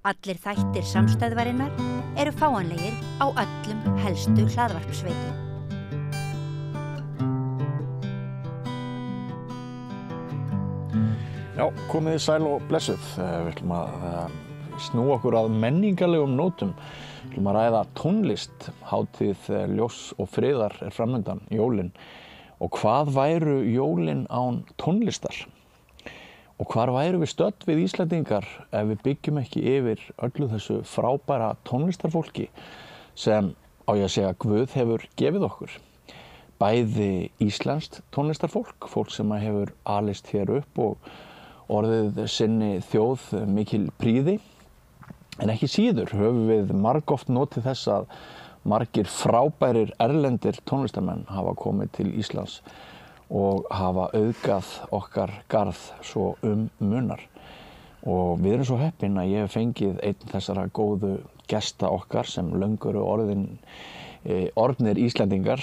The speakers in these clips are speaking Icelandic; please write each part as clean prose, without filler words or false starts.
Allir þættir samstæðvarinnar eru fáanlegir á öllum helstu hlaðvarpsveitum. Já, komið þið sæl og blessuð. Við ætlum að snúa okkur að menningarlegum nótum. Við ætlum að ræða tónlist, hátíð ljós og friðar er framundan, jólin. Og hvað væru jólin án tónlistar? Og hvar væru við stödd við Íslendingar ef við byggjum ekki yfir öllu þessu frábæra tónlistarfólki sem, á ég að segja, Guð hefur gefið okkur. Bæði íslenskt tónlistarfólk, fólk sem hefur alist hér upp og orðið sinni þjóð mikil prýði, en ekki síður höfum við margoft notið þess að margir frábærir erlendir tónlistarmenn hafa komið til Íslands og hafa auðgað okkar garð svo munar. Og við erum svo heppin að ég hef fengið einn þessara góðu gesta okkar sem löngu eru orðnir Íslendingar.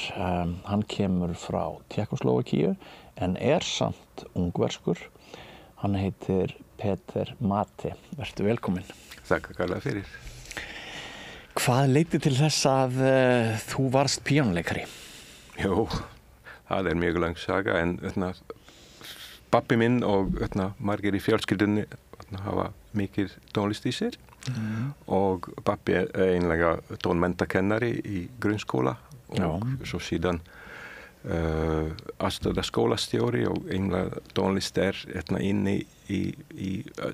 Hann kemur frá Tékkóslóvakíu en er samt ungverskur. Hann heitir Peter Mate. Vertu velkominn. Þakka kærlega fyrir. Hvað leiddi til þess að þú varst píanóleikari? Jó, það er mjög lang saga en pappi minn og margir í fjölskyldunni hafa mikið tónlist í sér og pappi er einlega tónmenntakennari í grunnskóla og svo síðan aðstoðarskólastjóri og einlega tónlist er inni í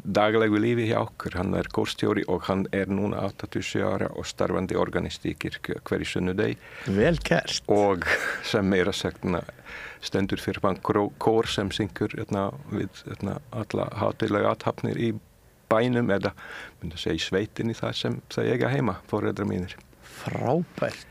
daglegu lífi hjá okkur. Hann er kórstjóri og hann er núna 87 ára og starfandi organist í kirkju hverju sunnudegi. Vel gert. Og sem meira sagt stendur fyrir kór sem syngur við alla hátíðlega athafnir í bænum eða myndi að segja í sveitinni þar sem það eiga heima, foreldrar mínir. Frábært.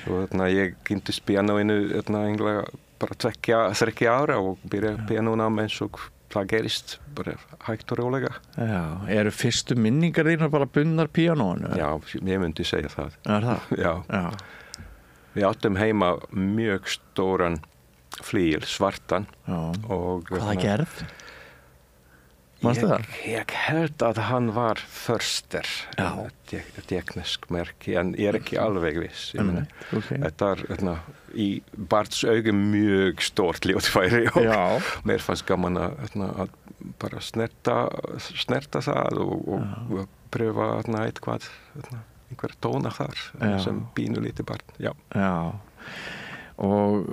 Svo ég kynntist píanóinu einlega bara 30 ára og byrja píanónám eins og það gerist bara hægt og rólega. Já, eru fyrstu minningar þínar bara bundnar píanóinu? Já, ég myndi segja það. Er það? Já. Við áttum heima mjög stóran flygil, svartan. Já. Og hvaða gerð? Manstu það? Ég held að hann var Förster, teknisk merki, en ég er ekki alveg viss. Okay. Þetta er í barns augum mjög stórt ljóðfæri og mér fannst gaman að bara snerta það og pröfa eitthvað, einhver tóna þar sem pínulítið barn. Já. Og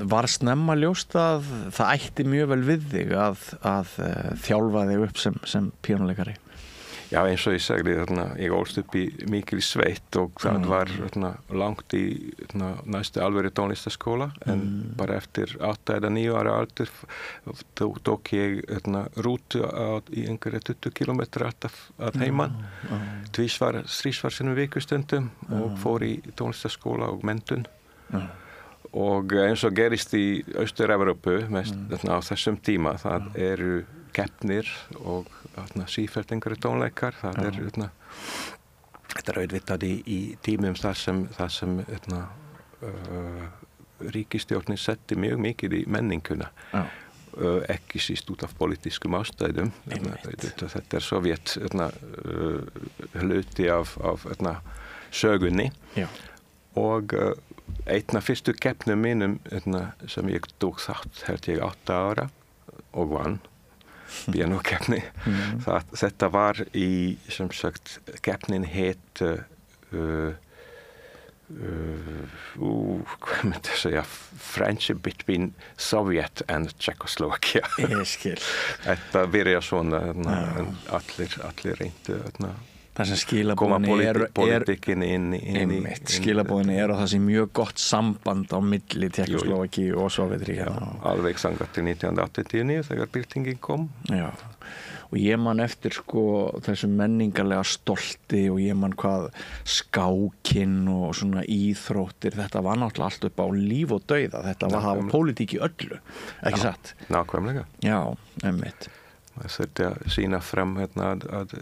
var snemma ljóst að það ætti mjög vel við þig að þjálfa þig upp sem píanóleikari? Já, eins og ég sagði, ég ólst upp í mikil sveit og það var langt í næstu alvöru tónlistaskóla en bara eftir 8 eða 9 ára aldur tók ég rútu í einhverja 20 kilometra að heiman, þrísvar sinnum vikustundum og fór í tónlistaskóla og menntun. Og eins og gerist í Austur-Evrópu mest á þessum tíma, það eru keppnir og sífellt einhverju tónleikar. Það er þetta er auðvitað í tímum þar sem ríkisstjórnin setti mjög mikið í menninguna. Ekki síst út af politískum ástæðum. Þetta er Sovjet hluti af sögunni. Og einn af fyrstu keppnum mínum sem ég tók þátt held ég 8 ára og vann píanókeppni. Þetta var í, sem sagt, keppnin hét hvað myndi að segja, Friendship between Soviet and Czechoslovakia. Ég skil. Þetta byrja svona, allir reyndu Það sem skilaboðin skilaboðin og það sem mjög gott samband á milli Tékkóslóvakíu og Sovétríkjanna. Alveg sangat til 1989 þegar byltingin kom. Já, og ég man eftir þessu menningarlega stolti og ég man hvað skákinn og svona íþróttir, þetta var náttúrulega allt upp á líf og dauða, þetta var pólitík í öllu, ekki satt? Nákvæmlega. Já, einmitt. Það þurfti að sýna fram að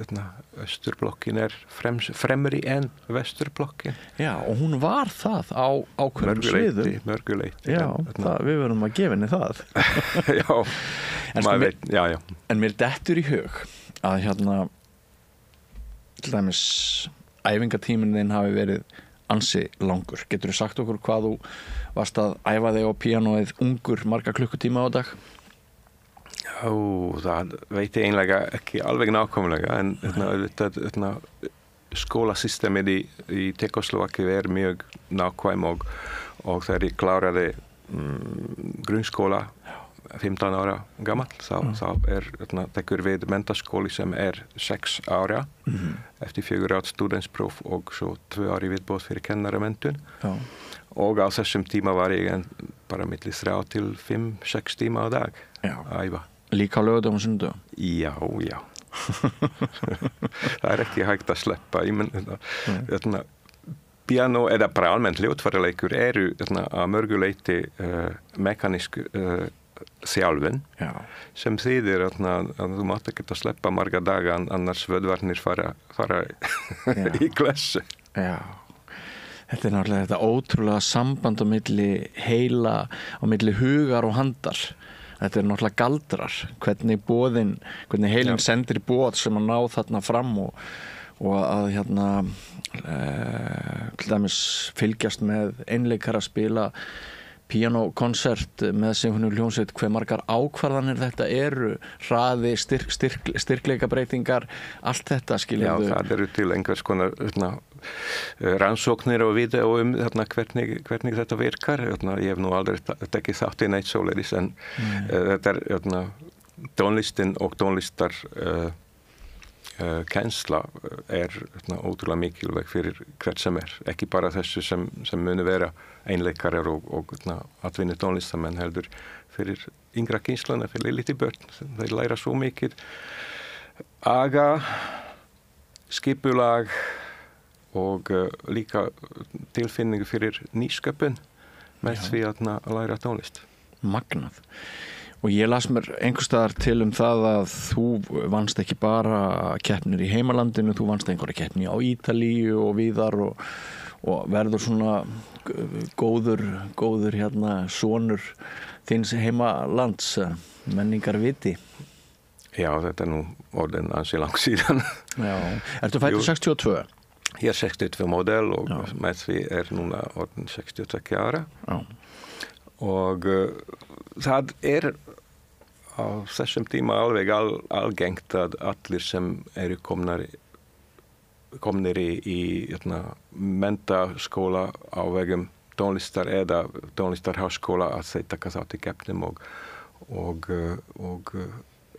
Östurblokkin er fremri en Vesturblokkin. Já, og hún var það á hverjum sviðum. Mörguleiti. Já, við verðum að gefa henni það. Já, en mér dettur í hug að til dæmis æfingatíminn þinn hafi verið ansi langur. Geturðu sagt okkur hvað þú varst að æfa þig á píanóið ungur marga klukkutíma á dag? Já, það veit ég einlega ekki alveg nákvæmlega en auðvitað skólasystemið í Tékkóslóvakíu mjög nákvæm og þegar ég kláraði grunnskóla 15 ára gamall þá tekur við menntaskóli sem 6 ára eftir 4 ára studentspróf og svo 2 ára í viðbót fyrir kennaramenntun og á þessum tíma var ég bara milli 3 til 5-6 tíma á dag að æfa. Líka á laugardögum og sunnudögum? Já. Það ekki hægt að sleppa. Piano eða bara almennt hljóðfæraleikur eru að mörgu leyti mekanisk þjálfun sem þýðir að þú mátt ekki að sleppa marga daga annars vöðvarnir fara í klessu. Já. Þetta náttúrulega þetta ótrúlega samband á milli heila, á milli hugar og handar. Þetta náttúrulega galdrar, hvernig heilin sendir boð sem að ná þarna fram og að til dæmis fylgjast með einleikara spila píanókonsert með sinfóníuhljómsveit, hve margar ákvarðanir þetta eru, hraði, styrkleikabreytingar, allt þetta skilurðu. Já, það eru til einhvers konar rannsóknir og vídeó hvernig þetta virkar. Ég hef nú aldrei tekið þátt í neitt svoleiðis en þetta tónlistin og tónlistar kennsla ótrúlega mikilvæg fyrir hvert sem ekki bara þessu sem munu vera einleikarar og atvinnu tónlistamenn heldur fyrir yngra kynsluna, fyrir lítið börn. Þeir læra svo mikið aga, skipulag og líka tilfinningu fyrir nýsköpun með því að læra tónlist. Magnað. Og ég las mér einhvers staðar til það að þú vannst ekki bara keppnir í heimalandinu, þú vannst einhverja keppni á Ítalíu og víðar og verður svona góður sonur þíns heimalands, menningarviti. Já, þetta nú orðin ansi langt síðan. Já. Ertu fæddur 62? Ég 62 modell og með því núna orðin 62 ára. Já. Og það á þessum tíma alveg algengt að allir sem eru komnir í menntaskóla á vegum tónlistar eða tónlistarháskóla að þeir taka þátt í keppnum og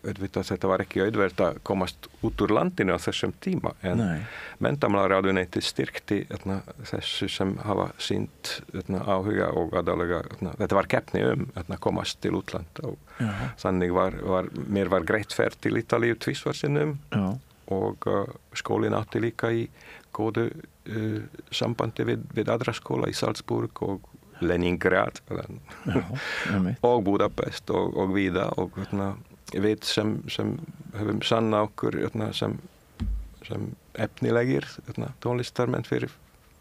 auðvitað þetta var ekki auðvelt að komast út úr landinu á þessum tíma en menntamálaráðuneytið styrkti þessu sem hafa sýnt áhuga og aðalega þetta var keppni að komast til útland og þannig mér var greitt ferð til Ítalíu tvisvar sinnum og skólinn átti líka í góðu sambandi við aðra skóla í Salzburg og Leningrad og Budapest og víða og við sem höfum sanna okkur sem efnilegir tónlistarmenn fyrir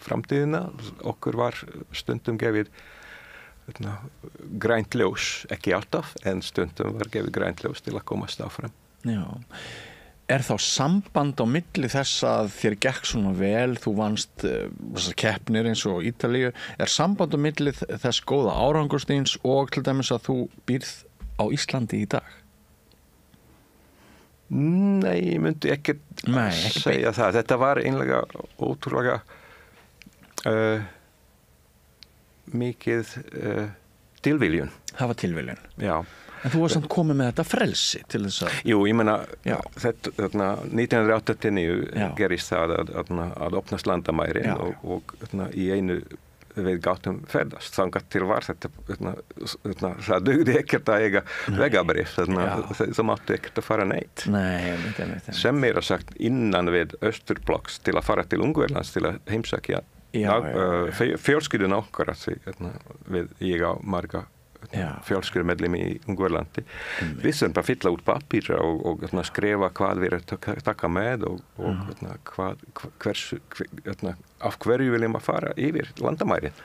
framtíðina okkur var stundum gefið grænt ljós, ekki alltaf en stundum var gefið grænt ljós til að komast áfram. Já. Þá samband á milli þess að þér gekk svona vel, þú vannst keppnir eins og Ítalíu, samband á milli þess góða árangurstins og til dæmis að þú býrð á Íslandi í dag? Nei, ég myndi ekki segja það. Þetta var einlega ótrúlega mikið tilviljun. Það var tilviljun? Já. En þú varst samt komið með þetta frelsi til þess að... Jú, ég meina, 1989 gerist það að opnast landamærin og í einu við gátum ferðast. Þangað til var þetta, það dugði ekkert að eiga vegabrif, það máttu ekkert að fara neitt. Nei. Sem meira sagt innan við Östurblocks til að fara til Ungverlands til að heimsækja fjölskyldun okkar, ég á marga fjölskyldumedlimi í Ungverlandi. Við sem bara fylla út pappíra og skrifa hvað við taka með og af hverju viljum að fara yfir landamærin.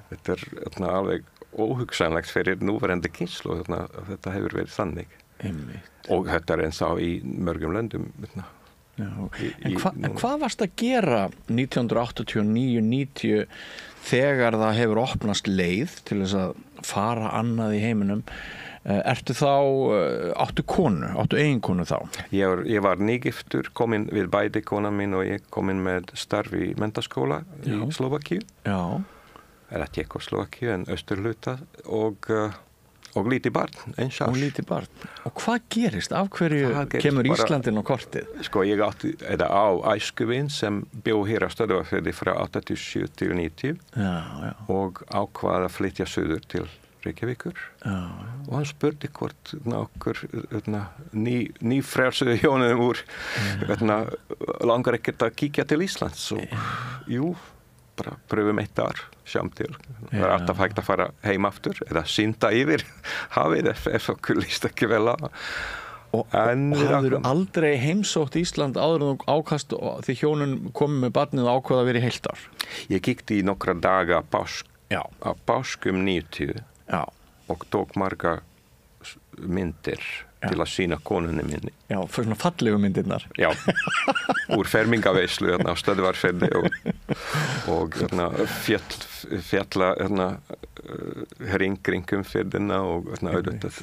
Þetta alveg óhugsanlegt fyrir núverandi kynslu þetta hefur verið þannig. Og þetta eins á í mörgum löndum Já. En hvað varst að gera 1989-90 þegar það hefur opnast leið til þess að fara annað í heiminum? Áttu eiginkonu þá? Ég var nýgiftur, komin við bæði kona mín og ég komin með starf í menntaskóla í Slóvakíu. Já. Eða Tékkóslóvakíu en austurhluta og lítið barn, eins árs. Og lítið barn. Og hvað gerist? Af hverju kemur Íslandin á kortið? Sko, ég átti á æskuvin sem bjó hér á Stöðvarfirði frá 87 til 90 og ákvað að flytja suður til Reykjavíkur. Og hann spurði hvort nokkur nýfrelsuðu hjónum úr langar ekkert að kíkja til Íslands. Og jú, bara pröfum eitt ár, sjáum til. Það er alltaf hægt að fara heim aftur eða synda yfir hafið ef okkur líst ekki vel á. Og hafður aldrei heimsótt Ísland áður en ákast því hjónun komið með barnið og ákvaða að vera í heilt ár? Ég kíkti í nokkra daga á páskum 90 og tók marga myndir til að sýna konunni minni. Já, fyrir svona fallegu myndirnar. Já, úr fermingaveislu á Stöðvarfirði og fjalla hringum firðina og auðvitað.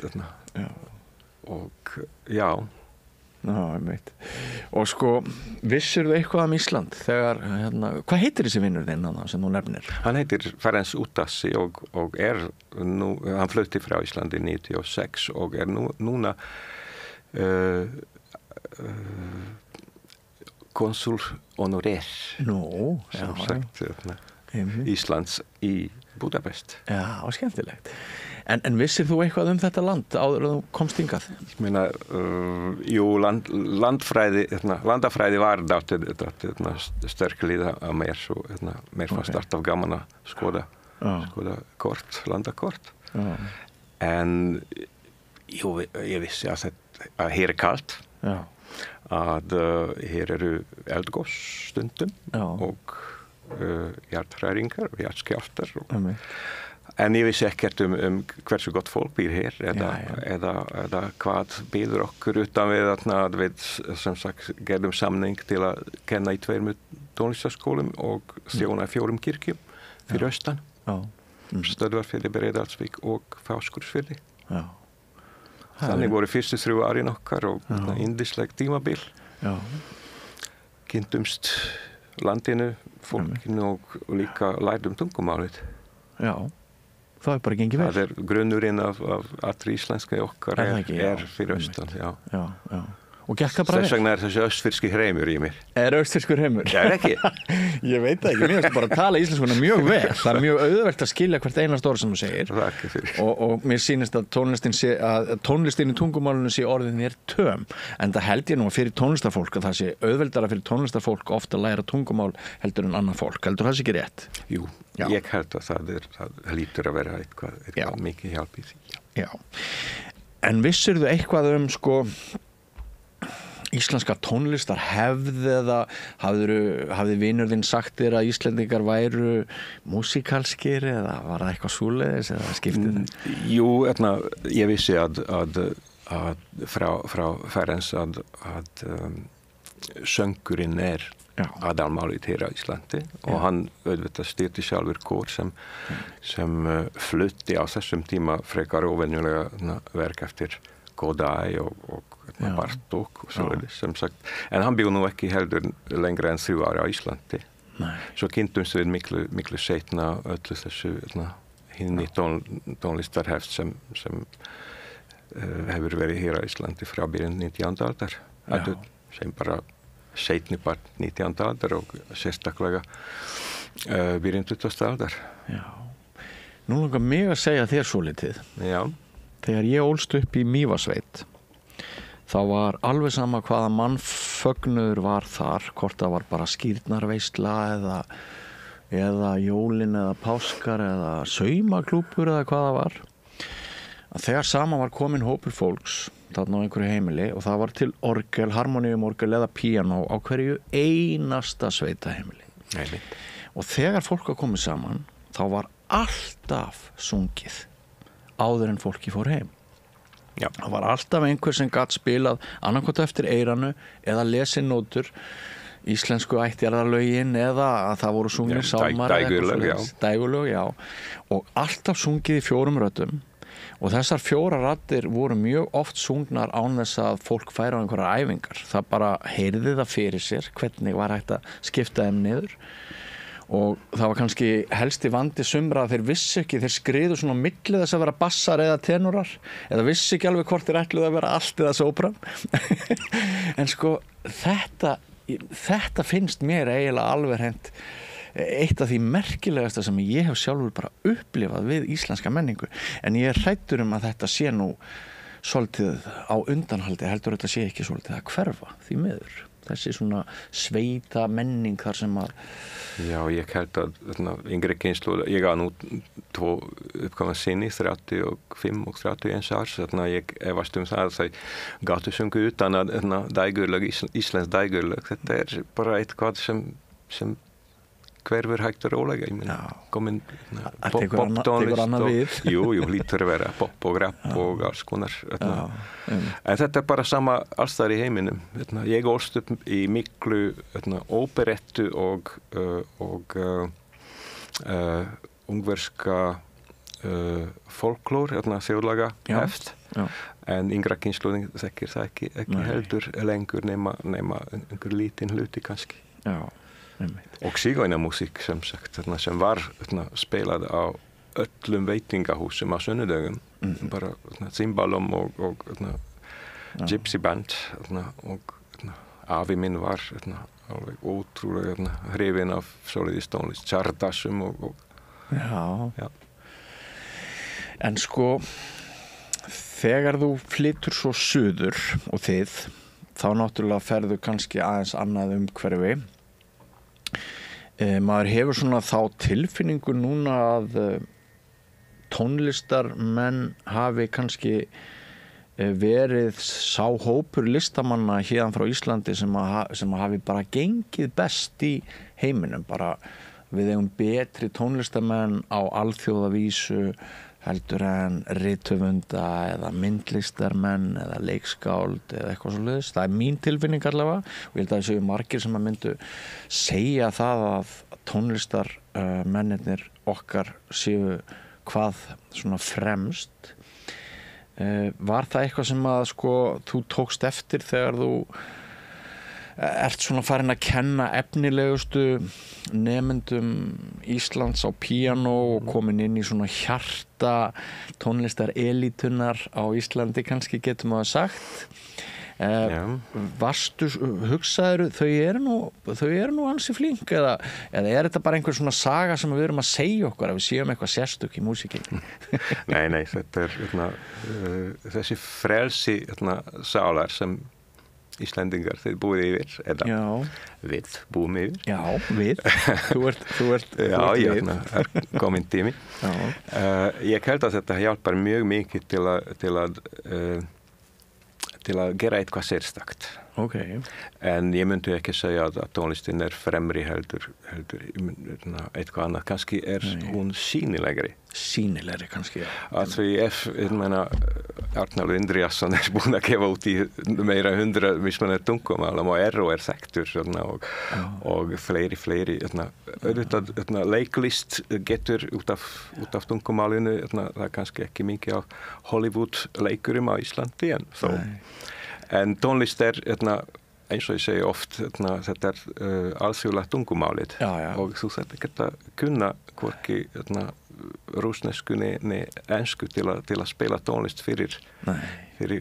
Og já. Já, einmitt. Og sko, vissirðu eitthvað Ísland þegar, hvað heitir þessi vinnur þinn sem þú nefnir? Hann heitir Ferenc Utassi og nú, hann flutti frá Íslandi 96 og núna konsul honorer. Nú, sem sagt, Íslands í Budapest. Já, skemmtilegt. En vissir þú eitthvað þetta land áður að þú komst hingað? Ég meina, jú, landafræði var sterk líða að mér, svo mér fannst alltaf gaman að skoða landakort. En jú, ég vissi að hér kalt, að hér eru eldgos stundum og hjarthræringar og hjartskjálftar en ég vissi ekkert hversu gott fólk býr hér eða hvað býður okkur utan við að við sem sagt gerðum samning til að kenna í 2 tónlistarskólum og þjóna 4 kirkjum fyrir austan Stöðvarfirði, Breiðdalsvík og Fáskrúðsfirði. Þannig voru fyrstu 3 árin okkar og yndislegt tímabil. Kynntumst landinu, fólkinu og líka lærðum tungumálið. Já, það bara gengið vel. Það er grunnurinn af allri íslenska okkar er fyrir austan, já. Og gekk það bara vel? Þess vegna þessi austfirski hreimur í mér. Austfirskur hreimur? Já, ekki. Ég veit það ekki, mér finnst bara að tala íslenskuna mjög vel. Það er mjög auðvelt að skilja hvert einast orð sem þú segir. Þakka fyrir. Og mér sýnist að tónlistin í tungumálinu sé orðin þér töm. En það held ég nú að fyrir tónlistarfólk að það sé auðveldara fyrir tónlistarfólk ofta að læra tungumál heldur en annað fólk. Heldur það sé ekki rétt? Jú, ég held að það lítur að vera eitthvað mikið hjálp í því. Já. En vissirðu eitthvað sko íslenska tónlistar hefð eða hafði vinur þinn sagt þér að Íslendingar væru músíkalskir eða var það eitthvað svoleiðis eða skiptið? Jú, ég vissi að frá Ferenc að söngurinn aðalmálið hér á Íslandi og hann auðvitað styrti sjálfur kór sem flutti á þessum tíma frekar óvenjulega verk eftir Godai og Bartók og svoleiðis sem sagt. En hann bjó nú ekki heldur lengra en 3 ára á Íslandi. Svo kynntumst við miklu seinna öllu þessu hinni tónlistarhefð sem hefur verið hér á Íslandi frá byrjun 19. aldar. Sem bara seinni part 19. aldar og sérstaklega byrjun 20. aldar. Já. Nú langar mig að segja þér svolítið. Já. Þegar ég ólst upp í Mývatnssveit þá var alveg sama hvaða mannfögnuður var þar, hvort það var bara skírnarveisla eða jólin eða páskar eða saumaklúbbur eða hvað það var. Að þegar saman var komin hópur fólks þarna á einhverju heimili og það var til orgel, harmoníumorgel eða píanó á hverju einasta sveitaheimili. Og þegar fólk var komið saman þá var alltaf sungið áður en fólki fór heim. Já. Það var alltaf einhver sem gat spilað annarkot eftir eyranu eða lesið nótur, íslensku ættjarðarlögin eða að það voru sungir sálmar dægurlög, já, og alltaf sungið í 4 röddum og þessar 4 raddir voru mjög oft sungnar án þess að fólk færi á einhverjar æfingar. Það bara heyrði það fyrir sér hvernig var hægt að skipta þeim niður og það var kannski helsti vandi sumra að þeir vissi ekki, þeir skriðu svona á milli þess að vera bassar eða tenorar eða vissi ekki alveg hvort þeir ætluðu að vera allt eða sópran en sko þetta finnst mér eiginlega alveg hreint eitt af því merkilegasta sem ég hef sjálfur bara upplifað við íslenska menningu en ég hræddur að þetta sé nú svolítið á undanhaldi, heldur þetta sé ekki svolítið að hverfa því miður, þessi svona sveita menning þar sem að Já, ég held að yngri kynslóð, ég á nú 2 uppkomna sinni, 35 og 31 árs, ég efast það að þau gátu sungu utan að dægurlög, íslensk dægurlög, þetta bara eitthvað sem hverfur hægt og rólega, ég meina, komin tekur annað við. Jú, lítur að vera pop og rap og alls konar. En þetta bara sama alls þar í heiminum. Ég ólst upp í miklu óperettu og ungverska folklór, þjóðlaga heft. En yngra kynslóðin þekkir það ekki heldur lengur nema einhver lítinn hluti kannski. Já. Og sigøjnarmusik sem sagt, sem var spilað á öllum veitingahúsum á sunnudögum, bara cimbalum og gypsy band og afi minn var alveg ótrúlega hrifinn af svoleiðis tónlist, Tjardarsum og Já. En sko þegar þú flytur svo suður og þið, þá náttúrulega ferðu kannski aðeins annað umhverfi. Maður hefur svona þá tilfinningu núna að tónlistarmenn hafi kannski verið sá hópur listamanna hérðan frá Íslandi sem hafi bara gengið best í heiminum, bara við eigum betri tónlistarmenn á alþjóðavísu heldur en rithöfunda eða myndlistarmenn eða leikskáld eða eitthvað svoleiðis. Það er mín tilfinning allavega og ég held að það séu margir sem að myndu segja það að tónlistarmennirnir okkar séu hvað svona fremst. Var það eitthvað sem að sko þú tókst eftir þegar þú ert svona farin að kenna efnilegustu nemendum Íslands á píanó og komin inn í svona hjarta tónlistar elítunar á Íslandi kannski getum að sagt varstu, hugsaður þau eru nú ansi flink eða er þetta bara einhver svona saga sem við erum að segja okkur að við séum eitthvað sérstök í músíkinni? Nei, þetta þessi frelsi sálar sem Íslendingar, þeir búið yfir eða við búum yfir. Já, við. Þú ert við. Er komin tími. Ég held að þetta hjálpar mjög mikið til að gera eitthvað sérstakt. Okay. En ég myndi ekki segja að tónlistin fremri heldur eitthvað annað. Kannski hún sýnilegri. Sýnilegri kannski, já. Að því ég meina Arnaldur Indriðason búinn að gefa út í meira 100 mismunandi tungumálum og er þekktur og fleiri auðvitað leiklist getur út af tungumálinu það er kannski ekki mikið á Hollywood leikurum á Íslandi en tónlist eins og ég segi oft þetta alþjóðlegt tungumálið og þú þarft ekki að kunna hvorki rússnesku né ensku til að spila tónlist fyrir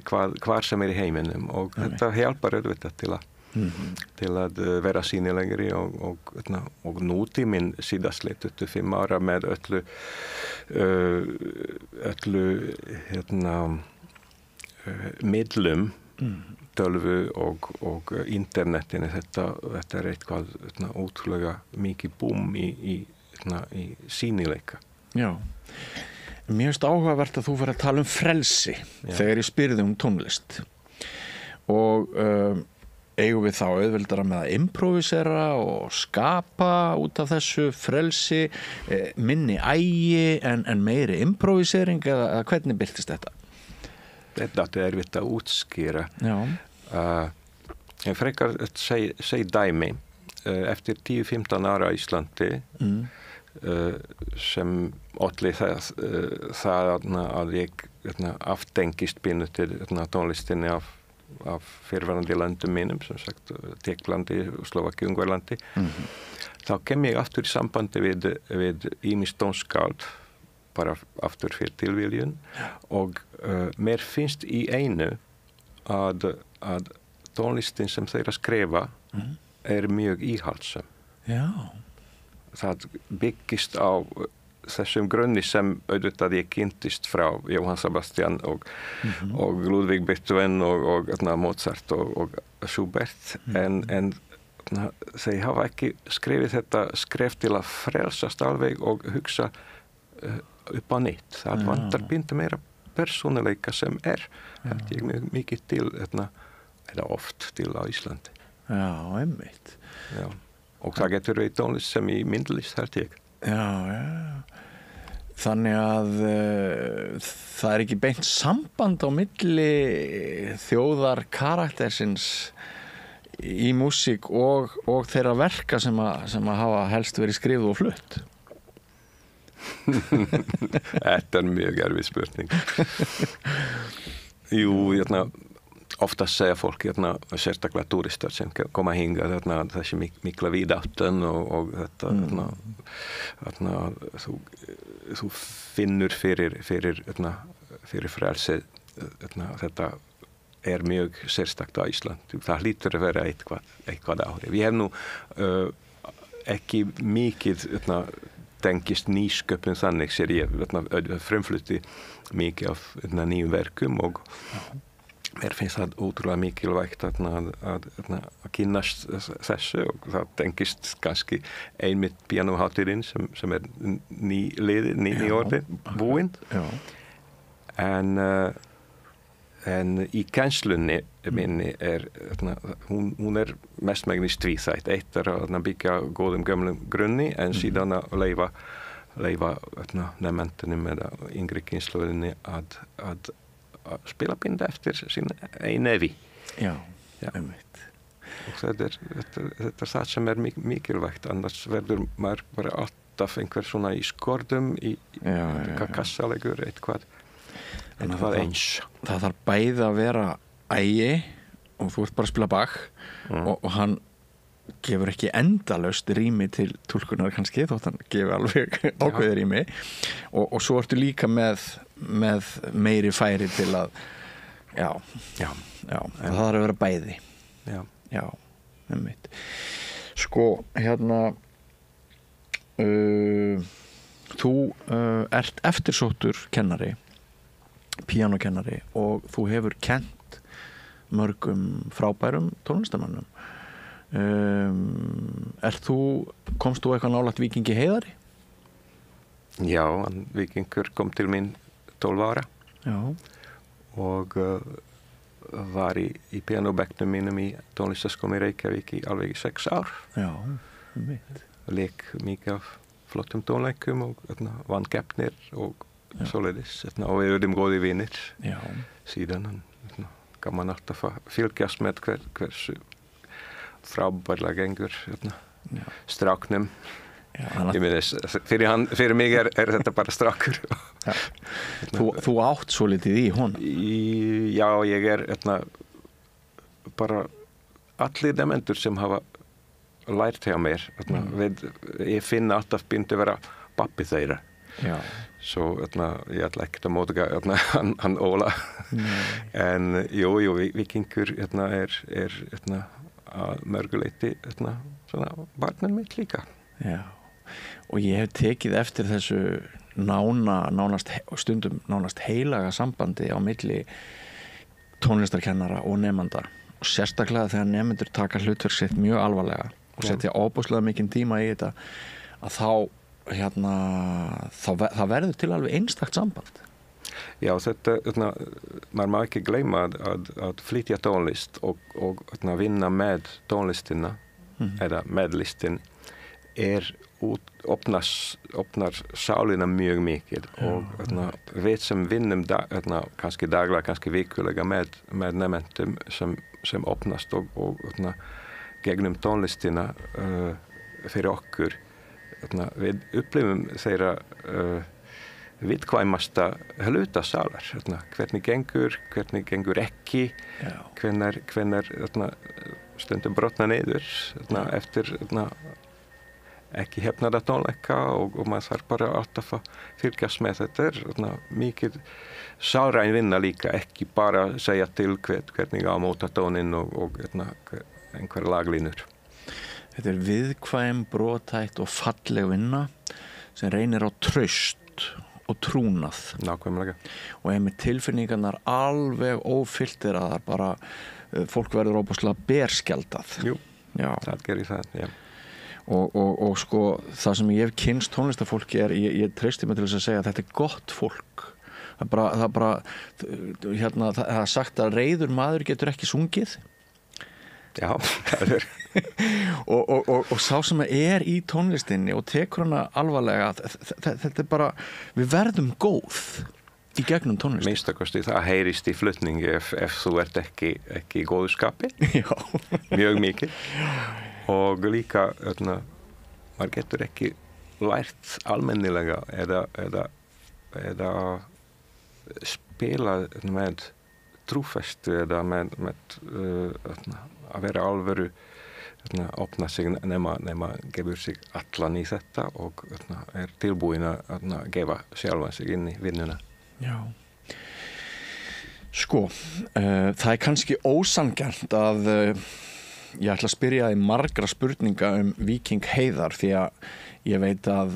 hvar sem í heiminum og þetta hjálpar auðvitað til að vera sýnilegri og nútíminn síðastlitt 25 ára með öllu miðlum tölvu og internetinu þetta er eitthvað ótrúlega mikið búm í sýnileika. Já, mér finnst áhugavert að þú fyrir að tala um frelsi þegar ég spyrði tónlist og eigum við þá auðveldara með að improvisera og skapa út af þessu frelsi, minni ægi en meiri improvisering eða hvernig birtist þetta? þetta er erfitt að útskýra. Já. En frekar seg dæmi eftir 10-15 ára á Íslandi sem olli það að ég aftengist pínu til tónlistinni af fyrrverandi löndum mínum, sem sagt Tékklandi, Slóvakíu, Ungverjalandi. Þá kem ég aftur í sambandi við ýmis tónskáld, bara aftur fyrir tilviljun, og mér finnst í einu að tónlistin sem þeir skrifa er mjög íhaldssam. Já. Það byggist á þessum grunni sem auðvitað ég kynntist frá Johann Sebastian og Ludwig Beethoven og Mozart og Schubert, en þeir hafa ekki skrifið þetta skref til að frelsast alveg og hugsa upp á nýtt. Það vantar píntu meira persónuleika sem held ég mikið til eða oft til á Íslandi. Já, einmitt. Já. Og það getur við tónlist sem í myndlist, held ég. Já. Þannig að það ekki beint samband á milli þjóðar karaktersins í músík og þeirra verka sem að hafa helst verið skrifuð og flutt. Þetta mjög erfið spurning. Jú, ofta segja fólk, sérstaklega turistar sem koma hingað, þessi mikla víðáttan og þetta, þú finnur fyrir frelsið, þetta mjög sérstakt á Ísland. Það hlýtur að vera eitthvað áhrif. Ég hef nú ekki mikið tengist nýsköpun þannig, sér ég frumflutti mikið af nýjum verkum og mér finnst það ótrúlega mikilvægt að kynnast þessu og það tengist kannski einmitt píanóhátíðin sem nýorðin búinn. En í kennslunni minni hún mest megnis tvíþætt. Eitt að byggja góðum gömlum grunni en síðan að leyfa nefnendunum eða yngri kynslóðinni að spila binda eftir sín ein nefi. Já, einmitt. Og þetta er það sem mikilvægt, annars verður maður bara alltaf einhver svona í skordum, í kassalegur, eitthvað eins. Það þarf bæði að vera ægi og þú ert bara að spila Bach og hann gefur ekki endalaust rými til túlkunar kannski, þótt hann gefur alveg ákveðið rými og svo ertu líka með meiri færi til að það þarf að vera bæði. Já, einmitt. Sko, þú ert eftirsóttur kennari, píanókennari, og þú hefur kennt mörgum frábærum tónlistarmönnum. Komst þú eitthvað nálægt Víkingi Heiðari? Já, Víkingur kom til mín 12 ára. Já. Og var í píanóbekknum mínum í tónlistarskólanum í Reykjavík alveg í 6 ár. Já, mitt. Leik mikið af flottum tónleikum og vann keppnir og svoleiðis. Og við erum góðir vinir. Já. Síðan gaman alltaf að fylgjast með hversu frábærlega gengur stráknum. Ég meina, fyrir mig þetta bara strákur. Þú átt svo litið í honum? Já, ég bara allir nemendur sem hafa lært hjá mér. Ég finn alltaf byrjandi að vera pappi þeirra. Já. Svo ég ætla ekkert að mótuga hann Óla. En jú, Víkingur er að mörguleyti svona barnið mitt líka. Já. Og ég hef tekið eftir þessu stundum nánast heilaga sambandi á milli tónlistarkennara og nemanda, og sérstaklega þegar nemendur taka hlutverk sitt mjög alvarlega og setja óbúslega mikinn tíma í þetta, að það verður til alveg einstakt samband. Já, maður má ekki gleyma að flytja tónlist og vinna með tónlistina eða með listin opnar sálina mjög mikið og við sem vinnum kannski daglega, kannski vikulega með nemendum sem opnast og gegnum tónlistina fyrir okkur við upplifum þeirra viðkvæmasta hluta sálar hvernig gengur ekki hvenær stundum brotna niður eftir ekki hefnaða tónleika og maður þarf bara alltaf að fylgjast með þetta mikið sálræn vinna líka ekki bara segja til hvernig á móta tónin og einhver laglínur. Þetta viðkvæm, brothætt og falleg vinna sem reynir á traust og trúnað. Nákvæmlega. Og með tilfinningarnar alveg ófylltir að það bara fólk verður óbúslega berskjaldað. Jú, það gerir það, já. Og sko, það sem ég hef kynnst tónlistafólki ég treysti mig til þess að segja að þetta gott fólk. Það er sagt að reiður maður getur ekki sungið. Já, það og sá sem í tónlistinni og tekur hana alvarlega þetta bara, við verðum góð í gegnum tónlistin. Minnstakosti það heyrist í flutningi ef þú ert ekki í góðu skapi. Já. Mjög mikið. Og líka, maður getur ekki lært almennilega eða spila með trúfestu eða með að vera alvöru opna sig nema gefur sig allan í þetta og tilbúin að gefa sjálfan sig inn í vinnuna. Já. Sko, það kannski ósanngjarnt að ég ætla að spyrja þig margra spurninga Víking Heiðar því að ég veit að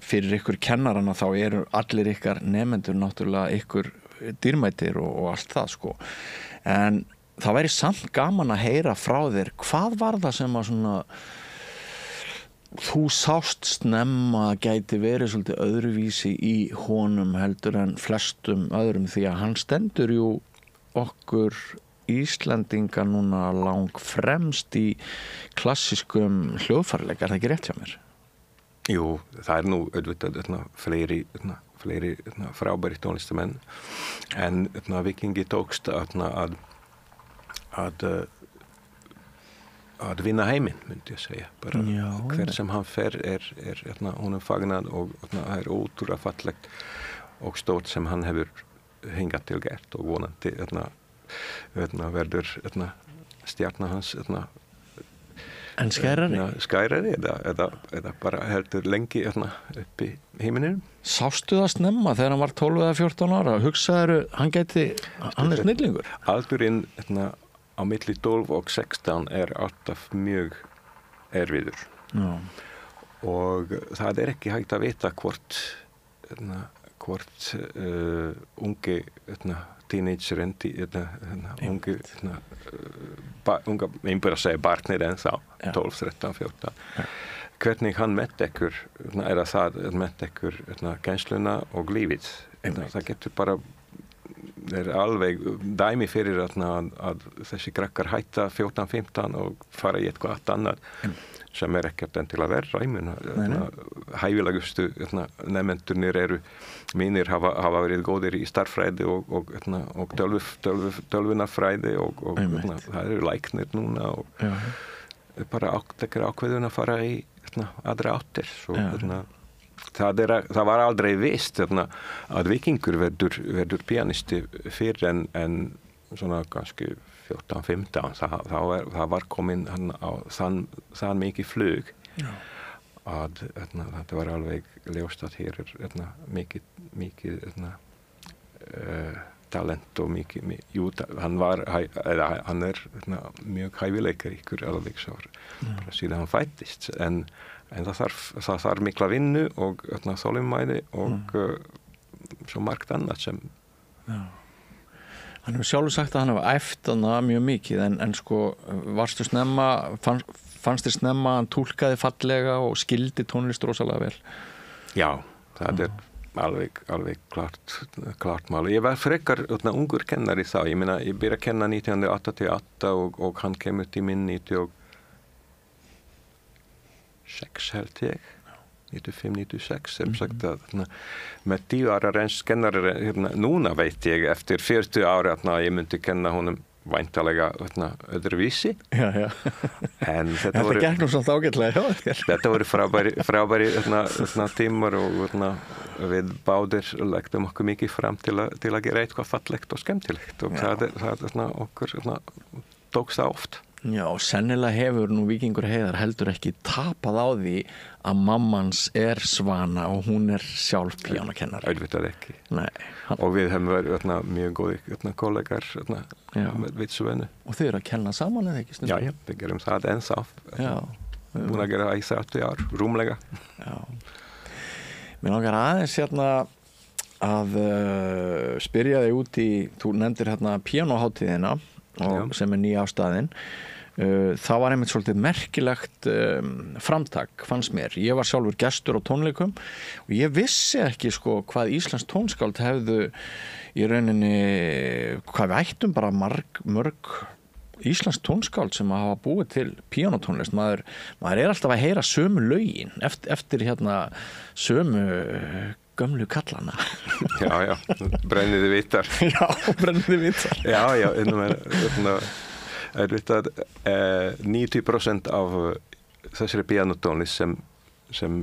fyrir ykkur kennarana þá eru allir ykkar nemendur náttúrulega ykkur dýrmætir og allt það sko. En það væri samt gaman að heyra frá þér hvað var það sem að svona þú sást snemma gæti verið svolítið öðruvísi í honum heldur en flestum öðrum því að hann stendur jú okkur Íslendinga núna lang fremst í klassískum hljóðfæraleik, það ekki rétt hjá mér? Jú, það nú auðvitað fleiri frábæri tónlistamenn en Víkingi tókst að vinna heiminn, myndi ég segja. Bara hver sem hann fer honum fagnað og það ótrúlega fallegt og stórt sem hann hefur hingað til gert og vonandi verður stjarna hans en skærari eða bara heldur lengi upp í heiminum. Sástu það snemma þegar hann var 12 eða 14 ára? Hugsaðu, hann snillingur? Aldurinn á milli 12 og 16 alltaf mjög erfiður. Já. Og það ekki hægt að vita hvort ungi teenagerinn unga bara segja barnir en þá 12, 13, 14 hvernig hann mett ekkur eða það mett ekkur kennsluna og lífið það getur bara alveg dæmi fyrir að þessi krakkar hætta 14, 15 og fara í eitthvað allt annað sem ekkert enn til að vera hæfilegustu nemendurnir mínir hafa verið góðir í starffræði og tölvunarfræði og það læknir núna og bara ákveðun að fara í aðra áttir svo það var aldrei vist að Víkingur verður pianisti fyrr en svona kannski 14-15 það var komin á þann mikið flug að þetta var alveg ljóst að hér mikið talent og mikið hann mjög hæfileikaríkur alveg svo bara síðan hann fæddist en það þarf mikla vinnu og þolinmæði og svo margt annað sem Hann hefur sjálfur sagt að hann hefur æft hana mjög mikið en sko varstu snemma fannst þér snemma að hann túlkaði fallega og skildi tónlist rosalega vel? Já, það alveg klart mál. Ég var frekar ungur kennari þá. Ég meina, ég byrja að kenna 1988 og hann kemur til minn 96 held ég. 95-96 sem sagt að með 10 ára reynskennari núna veit ég eftir 40 ára að ég myndi kenna honum væntalega öðruvísi. Já. En þetta gekk nú svolítið ágætlega hjá þér. Þetta voru frábæri tímar og við báðir leggjum okkur mikið fram til að gera eitthvað fallegt og skemmtilegt og það okkur tókst það oft. Já, og sennilega hefur nú Víkingur Heiðar heldur ekki tapað á því að mammans Svana og hún sjálf píanókennari. Auðvitað ekki. Nei. Og við hefum verið mjög góði kollegar við Svönu. Og þau eru að kenna saman eða ekki stundum? Já, við gerum það ennþá. Búin að gera í 30 ár, rúmlega. Já. Mér langar aðeins að spyrja þig út í, þú nefndir píanóhátíðina sem nýja á staðinn. Það var einmitt svolítið merkilegt framtak, fannst mér. Ég var sjálfur gestur á tónleikum og ég vissi ekki hvað íslensk tónskáld hefðu í rauninni, hvað við ættum bara mörg íslensk tónskáld sem hafa búið til píanótónlist. Maður alltaf að heyra sömu lögin eftir sömu gömlu kallana. Já, brenniði vitar. Já, brenniði vitar. Já, auðvitað 90% af þessari píanótónlist sem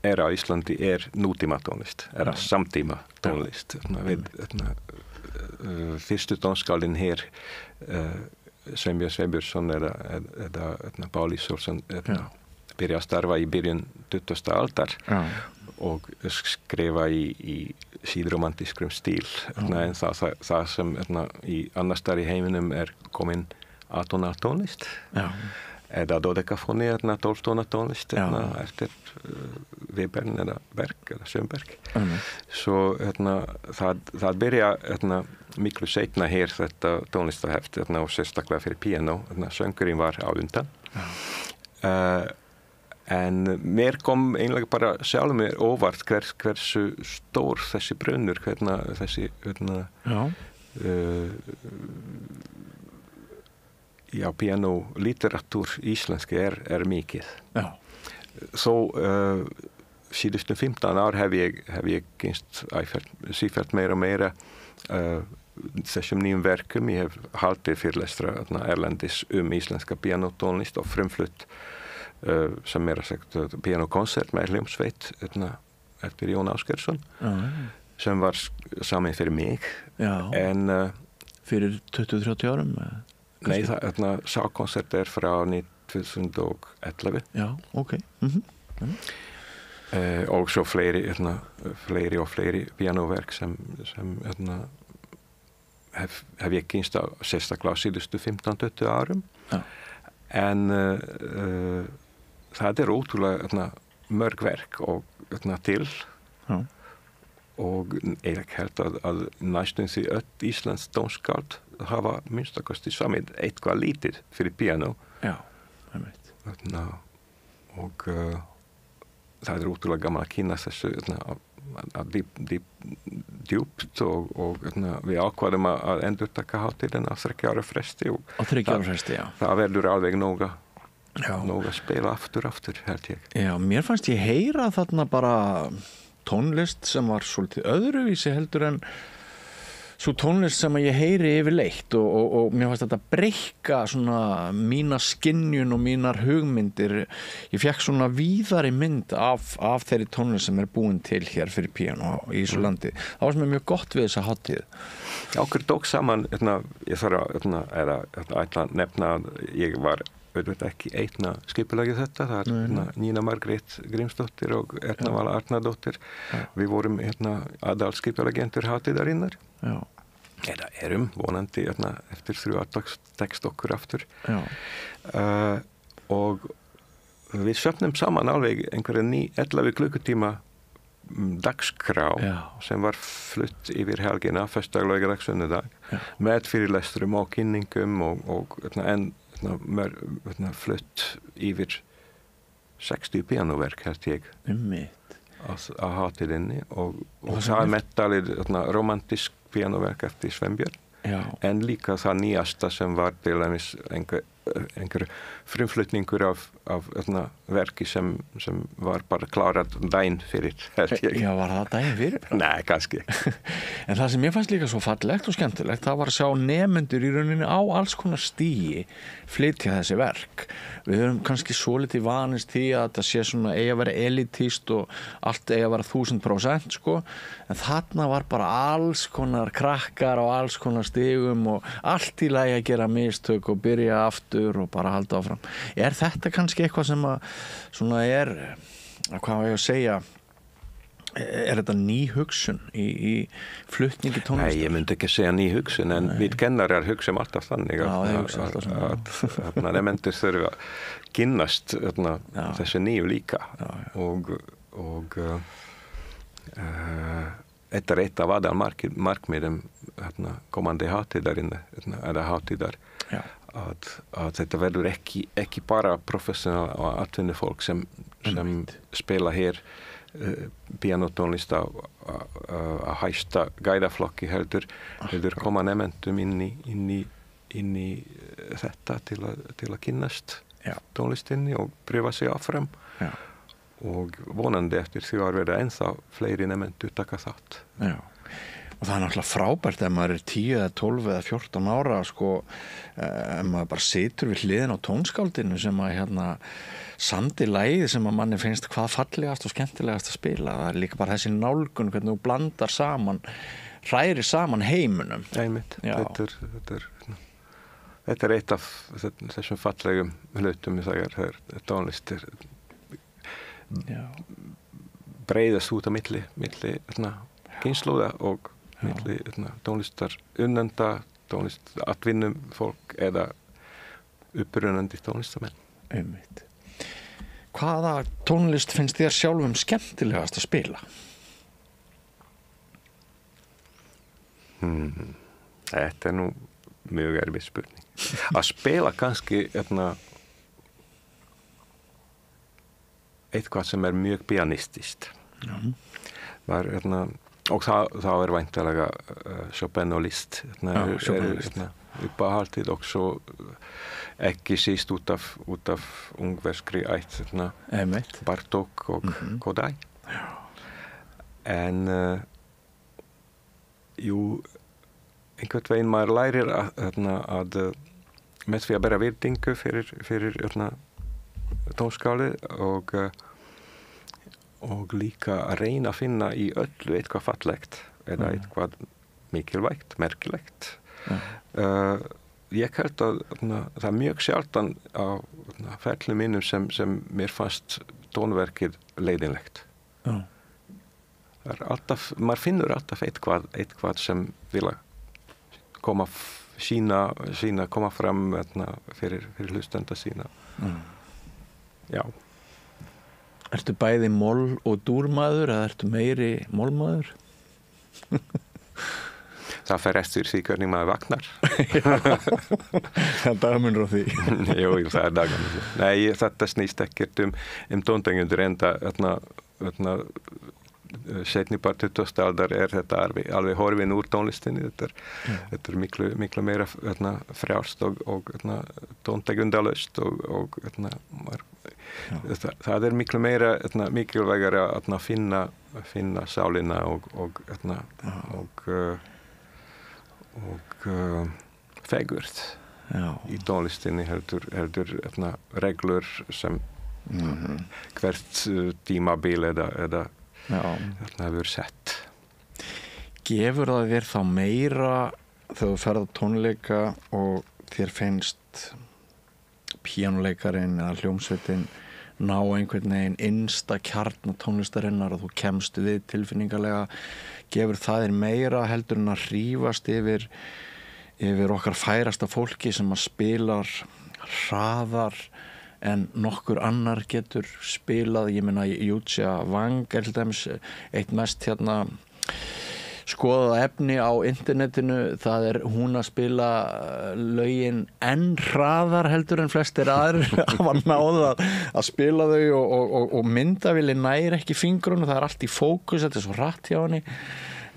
á Íslandi nútímatónlist, samtíma tónlist. Fyrstu tónskáldin hér, Sveinbjörn Sveinbjörnsson eða Páll Ísólfsson byrja að starfa í byrjun 20. aldar og skrifa í síðromantískum stíl. En það sem í annars staðar í heiminum komin atónartónlist eða dodekafóni, 12-tónartónlist eftir Webern eða Berg eða Schönberg. Svo það byrja miklu seinna hér þetta tónlistarheft og sérstaklega fyrir píanó. Söngurinn var á undan. En mér kom einlega bara sjálf mér óvart hversu stór þessi brunnur, þessi píanóliteratúr íslenski mikið. Já. Þó síðustu 15 ár hef ég kynst sífellt meira þessum nýjum verkum. Ég hef haldið fyrirlestra erlendis íslenska píanótónlist og frumflutt sem sagt píanókonsert með hljómsveit eftir Jón Ásgeirsson sem var saman fyrir mig. En fyrir 20-30 árum? Nei, sákonsert frá 2011. Já, ok. Og svo fleiri og fleiri píanóverk sem hef ég kynst á sérstaklega síðustu 15-20 árum. En það ótrúlega mörg verk og til og ég held að næstum því öll íslensk tónskáld hafa minnstakosti samið eitthvað lítið fyrir píanó. Já, einmitt. Og það ótrúlega gaman að kynna þessu djúpt og við ákvaðum að endurtaka hátíðina á 30 ára fresti og á 30 ára fresti, já. Það verður alveg nóg að spila aftur, held ég. Já, mér fannst ég heyra þarna bara tónlist sem var svolítið öðruvísi heldur en svo tónlist sem ég heyri yfirleitt og mér fannst þetta breykka svona mína skynjun og mínar hugmyndir. Ég fekk svona víðari mynd af þeirri tónlist sem búin til hér fyrir píanó í þessu landi. Það var sem mjög gott við þessa hátíð. Okkur tók saman, ég þarf að nefna að ég var auðvitað ekki einna skipulagið þetta. Það Nína Margrét Grímsdóttir og Erna Vala Arnardóttir. Við vorum aðalskipulagentur hátíðarinnar. Já. Eða vonandi eftir 3 ár tekst okkur aftur. Og við söfnum saman alveg einhverja 11 klukkutíma dagskrá sem var flutt yfir helgina, föstudag, laugardag, sunnudag, með fyrirlestrum og kynningum og flutt yfir 60 píanóverk held ég á hátíðinni og það meðtalið romantísk píanóverk eftir Sveinbjörn en líka það nýjasta sem var til dæmis einhver frumflutningur af verki sem var bara klárað daginn fyrir, held ég. Já, var það daginn fyrir? Nei, kannski. En það sem mér fannst líka svo fallegt og skemmtilegt, það var að sjá nemendur í rauninni á alls konar stigi flytja þessi verk. Við höfum kannski svolítið vanist því að þetta sé svona eigi að vera elitist og allt eigi að vera 1000%, sko. En þarna var bara alls konar krakkar á alls konar stigum og allt í lagi að gera mistök og byrja aftur og bara halda áfram. Er þetta kannski eitthvað sem að svona hvað var ég að segja, þetta ný hugsun í flutningi tónlistar? Nei, ég myndi ekki segja ný hugsun, en við kennarar hugsum alltaf þannig að nemendur þurfa að kynnast þessu nýju líka og þetta eitt af aðalmarkmiðum komandi hátíðarinnar eða hátíðar að þetta verður ekki bara professional og atvinnufólk sem spila hér pianotónlist á hæsta gæðaflokki heldur koma nemendum inn í þetta til að kynnast tónlistinni og pröfa sig áfram og vonandi eftir því að verða ennþá fleiri nemendur taka þátt. Já. Og það náttúrulega frábært ef maður 10 eða 12 eða 14 ára sko, ef maður bara situr við hliðin á tónskáldinu sem að samdi lagið sem að manni finnst hvað fallegast og skemmtilegast að spila. Það er líka bara þessi nálgun hvernig þú blandar saman, hrærir saman heiminum. Einmitt. Þetta eitt af þessum fallegum hlutum þegar tónlist breiðast út á milli kynslóða og milli tónlistar unnenda, tónlist atvinnum fólk eða upprunandi tónlistamenn. Einmitt. Hvaða tónlist finnst þér sjálfum skemmtilegast að spila? Þetta nú mjög erfið spurning. Að spila kannski eitthvað sem mjög pianistist. Og þá væntanlega Chopin og Liszt uppáhaldið og svo ekki síst út af ungverskri ætt Bartók og Kodály. En einhvern veginn maður lærir að með því að bera virðingu fyrir tónskáli og líka að reyna að finna í öllu eitthvað fallegt eða eitthvað mikilvægt, merkilegt. Ég held að það mjög sjaldan á ferlum mínum sem mér fannst tónverkið leiðinlegt. Maður finnur alltaf eitthvað sem vilja koma fram fyrir hlustenda sína. Já. Ertu bæði moll- og dúrmaður eða ertu meiri mollmaður? Það fer eftir því hvernig maður vaknar. Það er dagamunur á því. Jú, það er dagamunur. Nei, þetta snýst ekkert tóntegundur enda seinni part 20. aldar þetta alveg horfin úr tónlistinni. Þetta miklu meira frjálst og tóntegundalaust og það miklu meira mikilvægara að finna sálina og fegurð í tónlistinni heldur reglur sem hvert tímabil eða hefur sett. Gefur það þér þá meira þegar þú ferð á tónleika og þér finnst píanuleikarinn eða hljómsveitin ná einhvern veginn innsta kjarna tónlistarinnar og þú kemst við tilfinningalega, gefur það þér meira heldur en að hrífast yfir okkar færasta fólki sem að spilar hraðar en nokkur annar getur spilað? Ég meina Jútsja Vang til dæmis, eitt mest skoðað efni á internetinu, það hún að spila lögin enn hraðar heldur en flestir aðrir hafa náð að spila þau og myndavélin nær ekki fingrunum, það allt í fókus, þetta svo hratt hjá henni.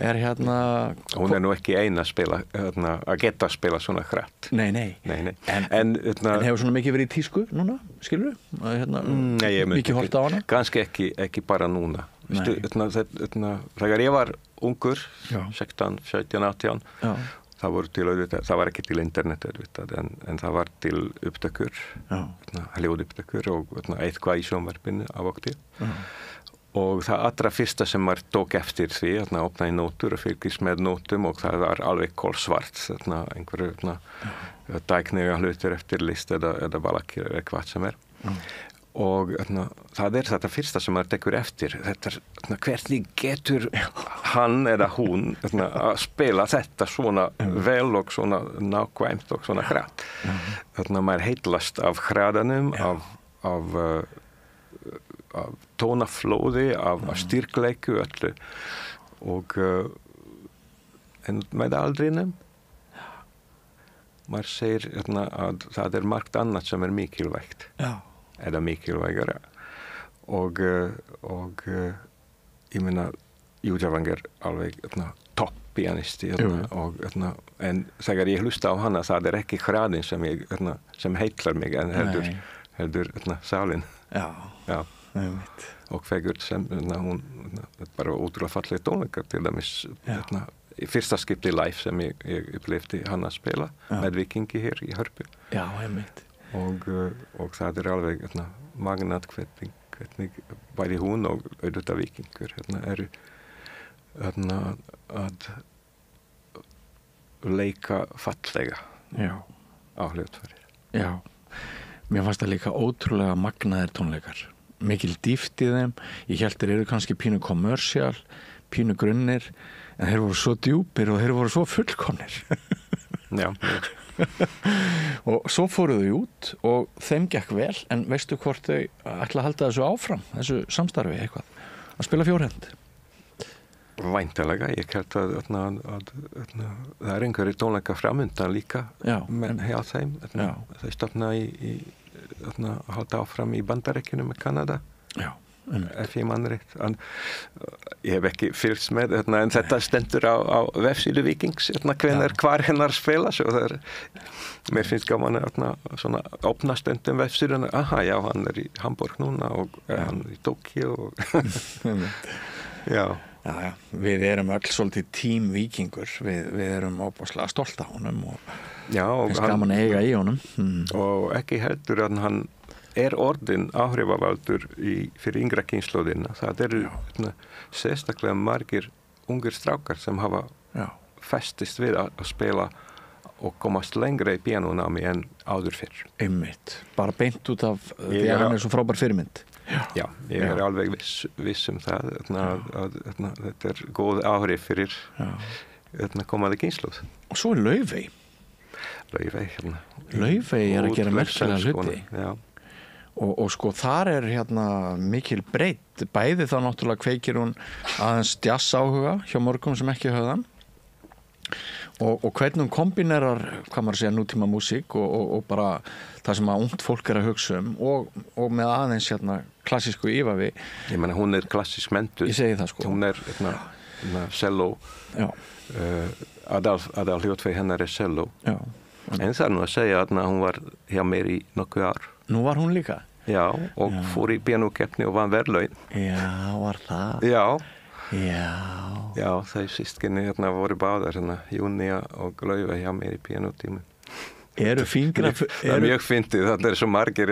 Hún nú ekki ein að spila, að geta að spila svona hratt. Nei. En hefur svona mikið verið í tísku núna, skilur þú? Nei, ég myndi mikið horft á hana? Kannski ekki bara núna. Þegar ég var ungur, 16, 17, 18, það var ekki til internet auðvitað, en það var til upptökur, hljóðupptökur og eitthvað í sjónvarpinu af og til. Og það allra fyrsta sem maður tók eftir því, opnaði nótur og fylgist með nótum og það var alveg kolsvart, einhverju tæknilega hlutir eftir list eða balakir eða hvað sem Og það þetta fyrsta sem maður tekur eftir, hvernig getur hann eða hún að spila þetta svona vel og svona nákvæmt og svona hratt. Maður heitlast af hraðanum, af tónaflóði, af styrkleiku öllu og en með aldrinum maður segir að það margt annað sem mikilvægt. Eða mikilvægara og ég meina Júdjavang alveg topp pianisti og en þegar ég hlusta á hana það ekki hraðin sem heitlar mig en heldur salin og fegurð sem hún bara ótrúlega falleg tónleikar til dæmis í fyrsta skipti live sem ég upplifti hana að spila með Vikingi hér í Hörpu og það alveg magnat hvernig bæði hún og auðvitað Víkingur eru að leika fallega á hljóðfæri. Já, mér fannst það líka ótrúlega magnaðir tónleikar. Mikil dýpt í þeim. Ég hélt þeir eru kannski pínu kommersial, pínu grunnir, en þeir voru svo djúpir og þeir voru svo fullkomnir. Já. Og svo fóru þau út og þeim gekk vel, en veistu hvort þau ætla að halda þessu áfram, þessu samstarfi eitthvað, að spila fjórhend? Væntanlega, ég held að það einhverju tónleika framundan líka hjá þeim. Þau stofna í að halda áfram í Bandaríkjunum með Kanada. Ef ég man rétt. Ég hef ekki fylgst með en þetta stendur á vefsíðu Víkings hvar hennar spila svo mér finnst gaman svona opna stundum vefsíðuna hann í Hamburg núna og hann í Tókíu Já, við erum öll svolítið tím Víkingur við erum óbúslega stolt af honum og finnst gaman að eiga í honum og ekki heldur að hann orðin áhrifavaldur fyrir yngra kynslóðina. Það sérstaklega margir ungir strákar sem hafa festist við að spila og komast lengra í píanónámi en áður fyrr. Einmitt. Bara beint út af því að hann svo frábær fyrirmynd. Já, ég alveg viss það að þetta góð áhrif fyrir komandi kynslóð. Og svo Laufey. Laufey að gera merkilega hluti. Já. Og sko þar mikil breytt, bæði þá náttúrulega kveikir hún aðeins jazz áhuga hjá mörgum sem ekki höfðan og hvernig hún kombinerar, hvað maður segja, nútíma músík og bara það sem að ungt fólk að hugsa og með aðeins klassísku ívafi. Ég meina hún klassísk mentuð. Ég segi það sko. Hún cello. Aðal hljóðfæri hennar cello. En það nú að segja að hún var hjá mér í nokkuð ár. Nú var hún líka? Já, og fór í píanókeppni og vann verðlaun. Já, var það? Já, þau systkini voru báðar Júnía og Laufey hjá mér í píanótímum. Það mjög fyndið, það svo margir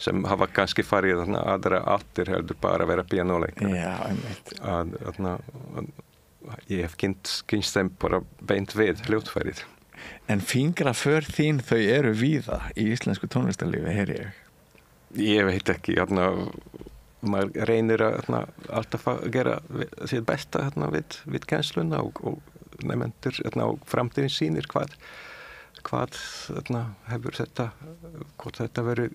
sem hafa kannski farið aðra áttir heldur bara að vera píanóleikari. Já, einmitt. Ég hef kynst þeim bara beint við hljóðfærið. En fingraför þín, þau eru víða í íslensku tónlistarlífi, heyri ég. Ég veit ekki, maður reynir alltaf að gera sitt besta við kennsluna og nefnendur og framtíðin sýnir hvað hefur hvort þetta verið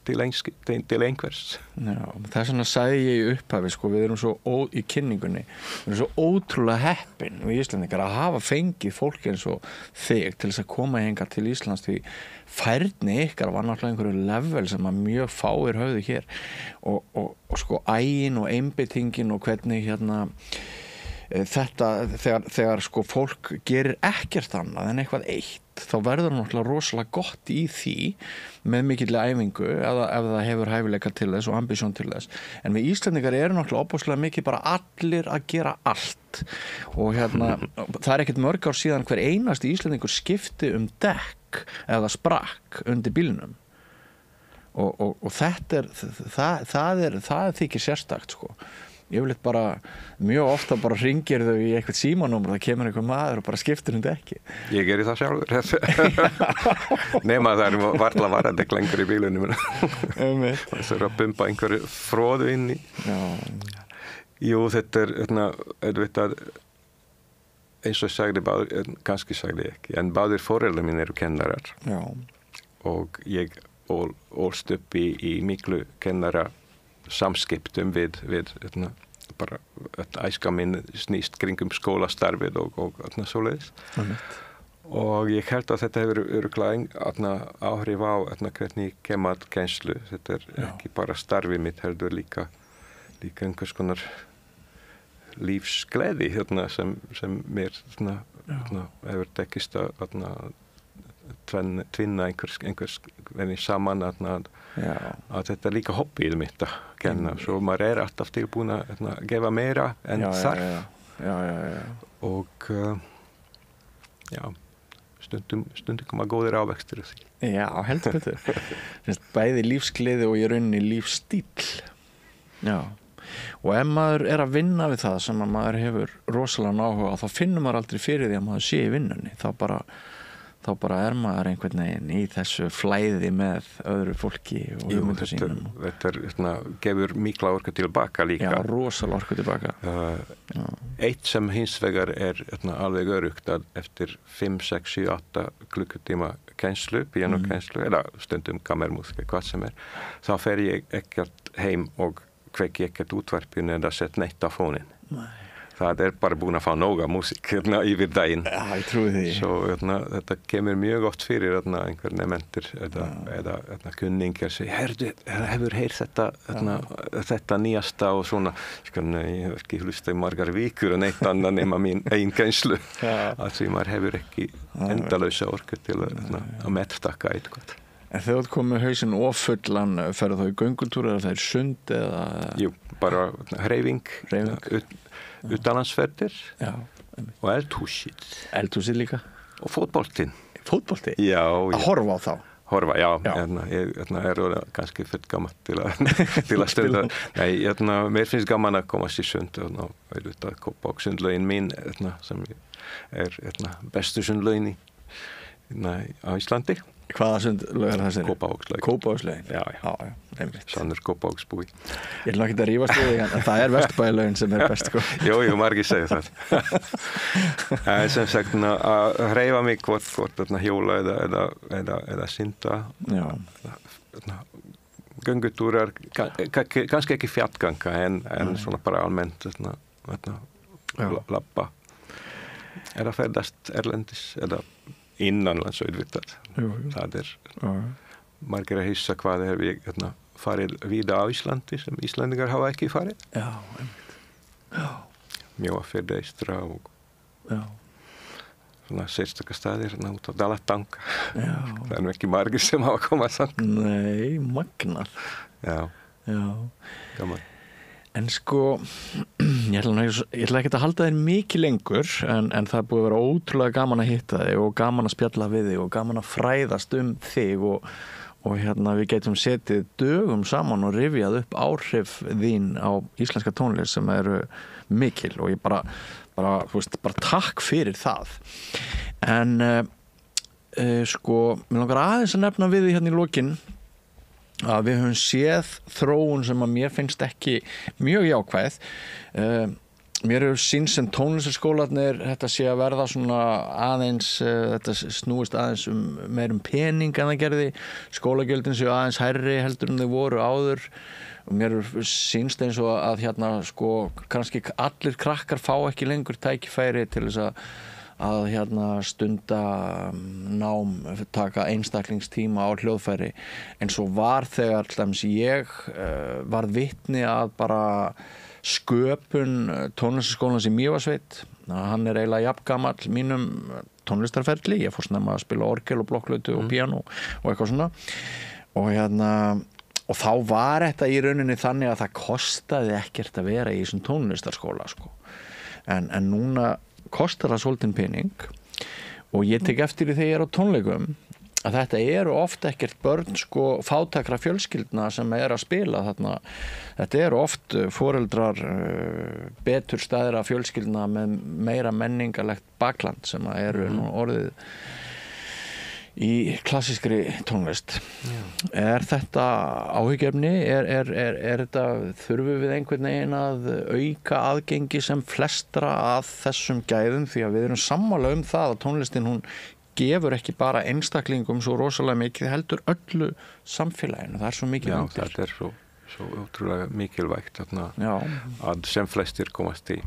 til einhvers. Já, þess vegna sagði ég í upphafi, sko, við erum svo í kynningunni, við erum svo ótrúlega heppin við Íslendingar að hafa fengið fólk eins og þig til þess að koma hingað til Íslands því færni ykkar var náttúrulega einhverju level sem að mjög fáir höfðu hér og sko ægin og einbeitingin og hvernig þetta, þegar sko fólk gerir ekkert annað en eitthvað eitt, þá verður náttúrulega rosalega gott í því með mikilli æfingu ef það hefur hæfileika til þess og ambisjón til þess. En við Íslendingar eru náttúrulega opaslega mikið bara allir að gera allt og það er ekkert mörg ár síðan hver einasti Íslendingur skipti dekk eða sprakk undir bílnum og þetta það þykir sérstakt sko. Yfirleitt bara, mjög ofta bara hringir þau í eitthvað símanúmer, það kemur einhver maður og bara skiptir dekki. Ég geri það sjálfur. Nema það varla varadekk lengur í bílunum. Það er að bumpa einhverju fróðu inn í. Já. Jú, þetta auðvitað, eins og sagði báður, kannski sagði ég ekki, en báðir foreldrar mín eru kennarar. Já. Og ég ólst upp í miklu kennara samskiptum við bara æska minn snýst kringum skólastarfið og svoleiðis. Og ég held að þetta hefur örugglega áhrif á hvernig kemur að kennslu. Þetta ekki bara starfið mitt, heldur líka einhvers konar lífsgleði sem mér hefur tekist að tvinna einhvers saman að þetta líka hobbyið mitt að kenna, svo maður alltaf tilbúin að gefa meira en þarf. Og stundum koma góðir ávextir af því. Já, heldur betur. Bæði lífsgleði og í rauninni lífsstíll. Já. Og ef maður er að vinna við það sem maður hefur rosalega áhuga á, þá finnur maður aldrei fyrir því að maður sé í vinnunni. Þá bara er maður einhvern veginn í þessu flæði með öðru fólki og hugmyndu sínum. Þetta gefur mikla orku tilbaka líka. Já, rosalega orku tilbaka. Eitt sem hins vegar alveg öruggt að eftir 5, 6, 7, 8 klukkutíma kennslu, píanókennslu, eða stundum kammermúsík, hvað sem þá fer ég ekkert heim og kveki ekkert útvarpinu eða sett neitt á fóninn. Nei. Það bara búin að fá nóga músík yfir daginn. Já, ég trúi því. Svo þetta kemur mjög oft fyrir einhver nefnendur eða kunningar segja, hefur heyrt þetta nýjasta og svona. Ég hef ekki hlustað í margar vikur og neitt annað nema mín eigin kennslu. Því maður hefur ekki endalausa orku til að meðtaka eitthvað. En þegar þú komið hausinn ofullan, ferðu þá í göngutúr eða það sund eða? Jú, bara hreyfing. Utanlandsferðir og eldhúsið. Eldhúsið líka? Og fótboltinn. Fótbolti? Já. Að horfa á þá? Horfa, já. Ég kannski fyrir gaman til að stunda. Nei, mér finnst gaman að komast í sund og Kópavog sundlaugin mín sem bestu sundlaugin á Íslandi. Hvaða sundlaug það sér? Kópavogslaugin. Já, einmitt. Sannur Kópavogsbúi. Ég ekki að rífast við þig, en það Vesturbæjarlaugin sem best, sko. Jú, margir segja það. En sem sagt, að hreyfa mig hvort hjóla eða synda. Já. Göngutúrar, kannski ekki fjallganga, en svona bara almennt, labba. Eða ferðast erlendis, eða innanlands auðvitað. Það margir að hissa hvað hef ég farið víða á Íslandi sem Íslandingar hafa ekki farið. Já, einmitt. Já. Mjóafirði eystra og svona sérstaka staðir út á Dalatanga. Já. Það er ekki margir sem hafa komað samt. Nei, magnað. Já. Gaman. En sko, ég ætla ekki að halda þér mikið lengur en það búið að vera ótrúlega gaman að hitta þig og gaman að spjalla við þig og gaman að fræðast þig og við getum setið dögum saman og rifjað upp áhrif þín á íslenska tónlist sem eru mikil og ég bara takk fyrir það. En sko, mér langar aðeins að nefna við þig í lokin að við höfum séð þróun sem að mér finnst ekki mjög jákvæð. Mér hefur sýnst sem tónlistarskólarnir þetta sé að verða svona aðeins, þetta snúist aðeins meir pening en það gerði. Skólagjöldin séu aðeins hærri heldur en þau voru áður og mér hefur sýnst eins og að sko kannski allir krakkar fá ekki lengur tækifæri til þess að stunda nám, taka einstaklingstíma á hljóðfæri eins og var þegar til dæmis ég varð vitni að bara sköpun tónlistarskólans í Mývatnssveit. Hann eiginlega jafngamall mínum tónlistarferli. Ég fór snemma að spila orgel og blokkflautu og píanó og eitthvað svona. Og þá var þetta í rauninni þannig að það kostaði ekkert að vera í þessum tónlistarskóla sko. En núna kostar það svolítinn pening og ég tek eftir því þegar ég á tónleikum að þetta eru oft ekkert börn sko fátækra fjölskyldna sem að spila þarna. Þetta eru oft foreldrar betur stæðra fjölskyldna með meira menningarlegt bakland sem að eru orðið í klassískri tónlist. Er þetta áhyggjuefni? Er þetta, þurfum við einhvern veginn að auka aðgengi sem flestra að þessum gæðum því að við erum sammála það að tónlistin hún gefur ekki bara einstaklingum svo rosalega mikið, heldur öllu samfélaginu. Það svo mikið undir. Já, þetta svo ótrúlega mikilvægt að sem flestir komast í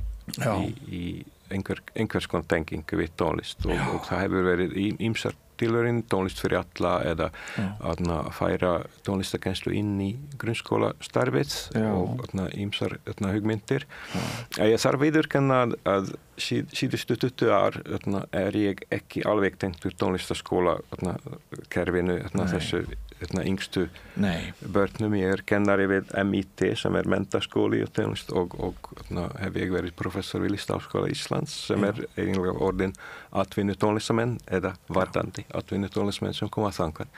einhvers konar tenging við tónlist og það hefur verið ýmsar tilraunir, tónlist fyrir alla eða að færa tónlistarkennslu inn í grunnskólastarfið og ýmsar hugmyndir. Ég þarf viðurkenna að síðustu 20 ár ég ekki alveg tengdur tónlistarskóla kerfinu þessu yngstu börnum. Ég kennari við MIT sem menntaskóli og tónlist og hef ég verið professor við Listaháskóla Íslands sem eiginlega orðin atvinnutónlistamenn eða varðandi atvinnutónlistamenn sem koma þangað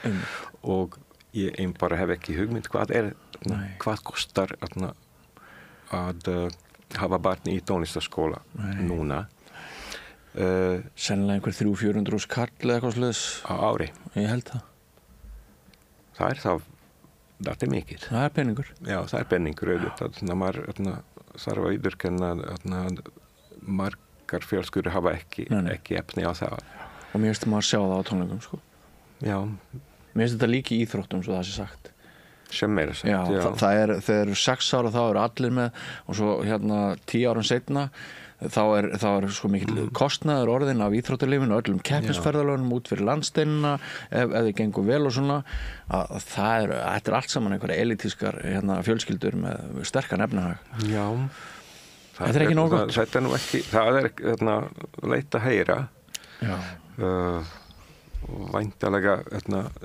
og ég bara hef ekki hugmynd hvað kostar að hafa barn í tónlistarskóla núna. Sennilega einhver 300-400 kall eða eitthvað svoleiðis á ári. Ég held það. Það mikið. Það peningur. Já, það peningur auðvitað. Maður þarf að viðurkenna að margar fjölskyldur hafa ekki efni á það. Og mér finnst maður sjá það á tónleikum sko. Já. Mér finnst þetta líka í íþróttum svo það sé sagt. Sem meira sagt. Já. Þegar eru 6 ára þá eru allir með og svo 10 árum seinna þá er sko mikill kostnaður orðinn af íþróttalífinu og öllum keppnisferðalögunum út fyrir landsteinina ef þið gengur vel og svona að þetta er allt saman einhverja elitískar fjölskyldur með sterkan efnahag. Já. Þetta er ekki nóg gott. Þetta nú ekki, það leitt að heyra. Já. Væntanlega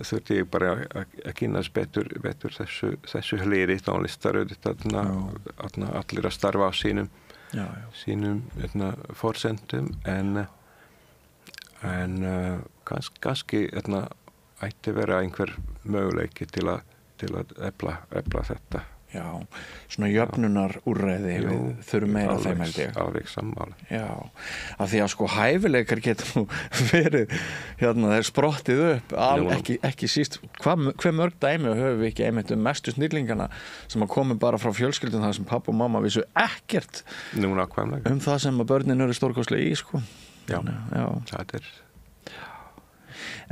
þurfti ég bara að kynnast betur þessu hliði tónlistar allir að starfa á sínum forsendum en kannski ætti vera einhver möguleiki til að efla þetta. Já, svona jöfnunar úrræði við þurfum meira þeim held ég. Alveg sammála. Já, af því að sko hæfileikar getur nú verið þeir sprottið upp ekki síst, hve mörg dæmi höfum við ekki einmitt mestu snillingana sem að komi bara frá fjölskyldum þar sem pappa og mamma vissu ekkert það sem að börnin eru stórkostlega í sko. Já, það er.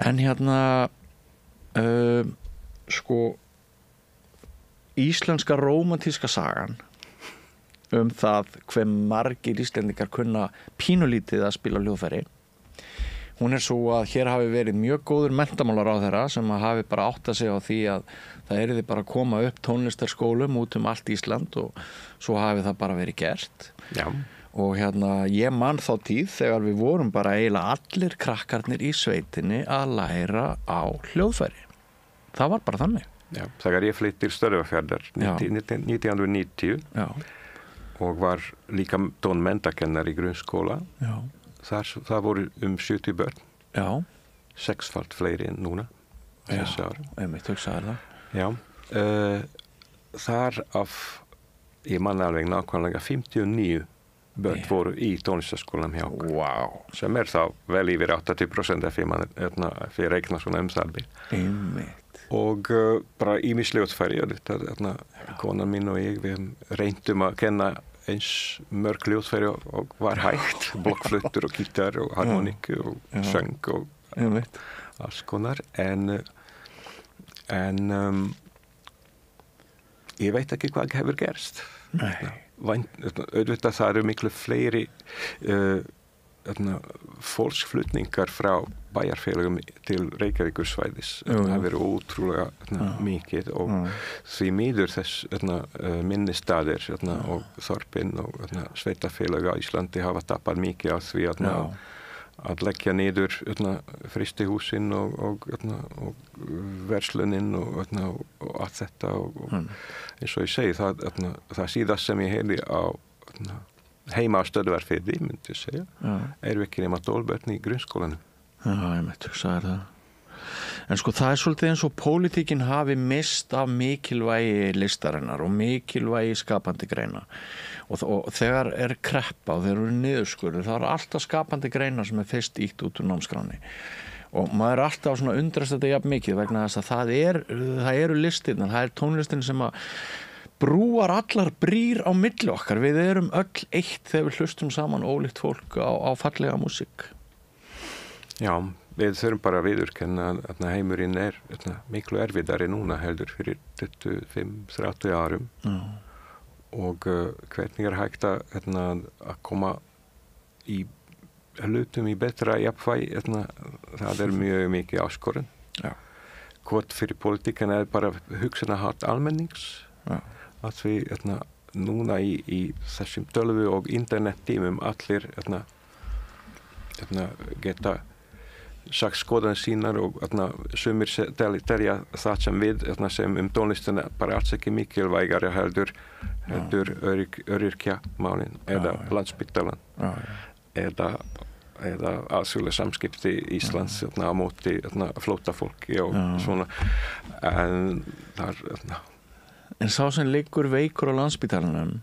En sko íslenska rómantíska sagan það hve margir Íslendingar kunna pínulítið að spila hljóðfæri. Hún svo að hér hafi verið mjög góður menntamálaráðherra sem hafi bara áttað sig á því að það yrði bara að koma upp tónlistarskólum út allt Ísland og svo hafi það bara verið gert. Já. Og ég man þá tíð þegar við vorum bara eiginlega allir krakkarnir í sveitinni að læra á hljóðfæri. Það var bara þannig. Já, þegar ég flytt til Stöðvarfjarðar 1990 og var líka tónmenntakennar í grunnskóla. Það voru 70 börn. Já. 6-falt fleiri en núna. Þessi ára. Einmitt hugsaði það. Já. Þar af, ég man alveg nákvæmlega 59 börn voru í tónlistarskólanum hjá okkur. Wow. Sem þá vel yfir 80% ef ég reikna svona bil. Einmitt. Og bara ýmis hljóðfæri konan mín og ég við reyndum að kenna eins mörg hljóðfæri og var hægt blokkflautur og gítar og harmoníku og söng og alls konar en ég veit ekki hvað hefur gerst. Auðvitað það eru miklu fleiri fólksflutningar frá bæjarfélögum til Reykjavíkursvæðis það verið ótrúlega mikið og því miður þess minni staðir og þorpin og sveitafélög á Íslandi hafa tapað mikið á því að leggja niður frystihúsin og verslunin og allt þetta og eins og ég segi það síðast sem ég heyrði á heima á Stöðvarfirði myndi ég segja eru ekki nema 12 börn í grunnskólanum. Já, ég mitt hugsaði það. En sko það svolítið eins og pólitíkin hafi mist af mikilvægi listarinnar og mikilvægi skapandi greina og þegar kreppa og þegar eru niðurskurður þá alltaf skapandi greina sem fyrst ítt út úr námskráni og maður alltaf svona undrast þetta jafn mikið vegna þess að það eru listirnar, það tónlistin sem að brúar allar brýr á milli okkar við erum öll eitt þegar við hlustum saman ólíkt fólk á fallega músík. Já, við þurfum bara að viðurkenna að heimurinn miklu erfiðari núna heldur fyrir 25-30 árum og hvernig hægt að koma í hlutum í betra jafnvægi það mjög mikið áskorun hvort fyrir pólitíkin bara hugsunarhátt almennings að því núna í þessum tölvu og internettímum allir geta sagt skoðan sínar og sumir telja það sem við sem tónlistina bara alls ekki mikilvægari heldur öryrkjamálin eða Landspítalan eða alþjóðleg samskipti Íslands á móti flóttafólki og svona en En sá sem liggur veikur á Landspítalanum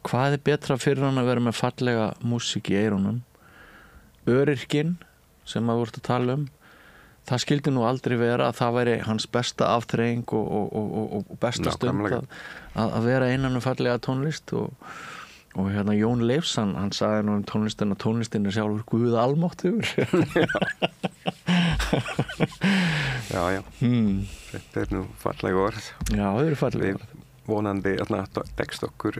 hvað betra fyrir hann að vera með fallega músík í eyrunum öryrkinn sem að voru að tala það skildi nú aldrei vera að það væri hans besta afþreying og besta stund að vera innan fallega tónlist og hérna Jón Leifs hann sagði nú tónlistin að tónlistin sjálfur Guð almáttugur Já þetta nú fallega orð Já, það eru fallega orð Við vonandi tekst okkur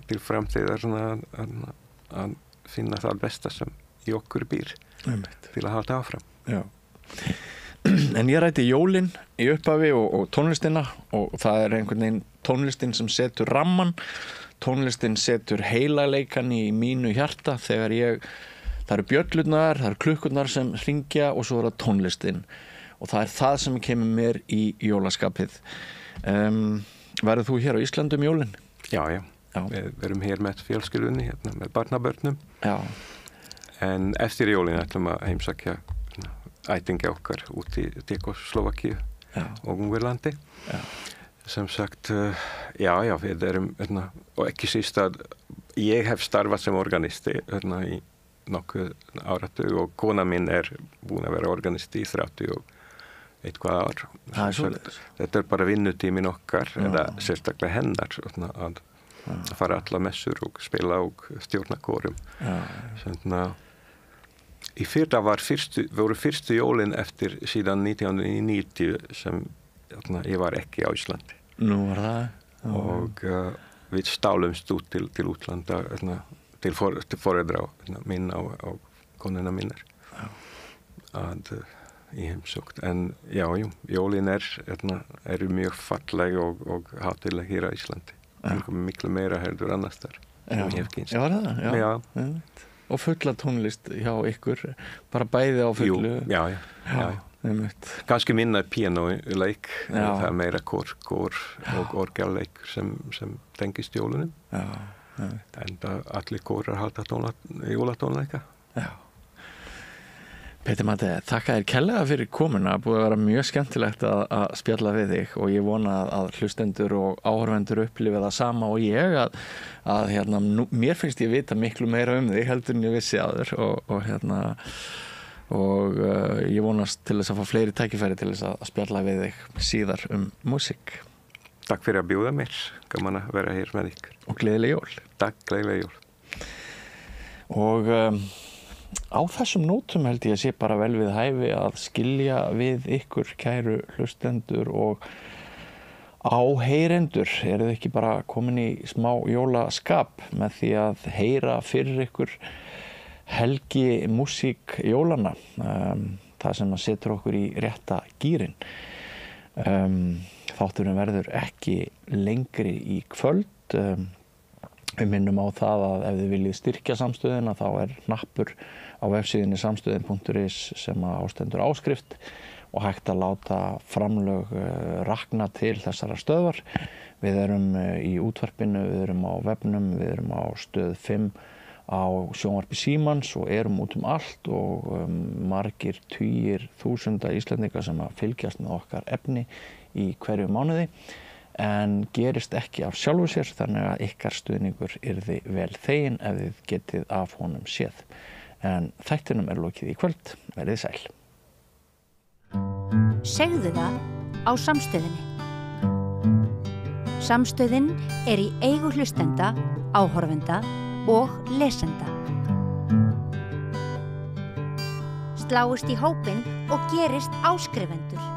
til framtíðar að finna það besta sem í okkur býr til að halda áfram. Já. En ég ræddi jólin í upphafi og tónlistina og það einhvern veginn tónlistin sem setur ramman, tónlistin setur heilaleikan í mínu hjarta þegar það eru bjöllurnar, það eru klukkurnar sem hringja og svo það tónlistin og það það sem kemur mér í jólaskapið. Verður þú hér á Íslandi jólin? Já. Við verum hér með fjölskyldunni, með barnabörnum. Já. En eftir jólin ætlum að heimsækja ættingja okkar út í Tékkóslóvakíu og Ungverjalandi. Sem sagt, við erum og ekki síst að ég hef starfað sem organisti í nokkuð áratug og kona mín búin að vera organisti í 30 og eitthvað ár. Þetta bara vinnutímin okkar eða sérstaklega hennar að fara alla messur og spila og stjórna kórum. Í fyrra voru fyrstu jólin eftir síðan 1990 sem ég var ekki á Íslandi. Nú var það. Og við stálumst út til útlanda til foreldra minna og konuna minnar að í heimsókn. En jólin eru mjög falleg og hátileg hér á Íslandi. Miklu meira heldur annars þar sem ég hef kynst. Já, var það? Já. Og fulla tónlist hjá ykkur, bara bæði á fullu. Já. Kannski minna píanóleik, það meira kór og orgelleikur sem tengist jólunum. En allir kórar halda jólatónleika. Já. Pétur Matti, þakka þér kærlega fyrir komuna, búið að vera mjög skemmtilegt að spjalla við þig og ég vona að hlustendur og áhorfendur upplifi það sama og ég að mér finnst ég vita miklu meira þig heldur en ég vissi áður og ég vonast til þess að fá fleiri tækifæri til þess að spjalla við þig síðar músík. Takk fyrir að bjóða mér, gaman að vera hér með ykkur. Og gleðileg jól. Takk, gleðileg jól. Og á þessum nótum held ég að sé bara vel við hæfi að skilja við ykkur kæru hlustendur og áheyrendur. Þið ekki bara komin í smá jólaskap með því að heyra fyrir ykkur helgi músík jólanna, það sem að setur okkur í rétta gírinn. Þátturinn verður ekki lengri í kvöld. Við minnum á það að ef þið viljið styrkja samstöðina þá hnappur á vefsíðunni samstöðin.is sem ástendur áskrift og hægt að láta framlög rakna til þessara stöðvar. Við erum í útvarpinu, við erum á vefnum, við erum á stöð 5 á sjónvarpi Símans og erum út allt og margir tugir þúsunda Íslendinga sem að fylgjast með okkar efni í hverju mánuði, en gerist ekki af sjálfu sér, þannig að ykkar stuðningur yrði vel þeginn ef þið getið af honum séð. En þættinum lokið í kvöld, verið sæl. Segðu það á Samstöðinni. Samstöðin í eigu hlustenda, áhorfenda og lesenda. Sláist í hópinn og gerist áskrifendur.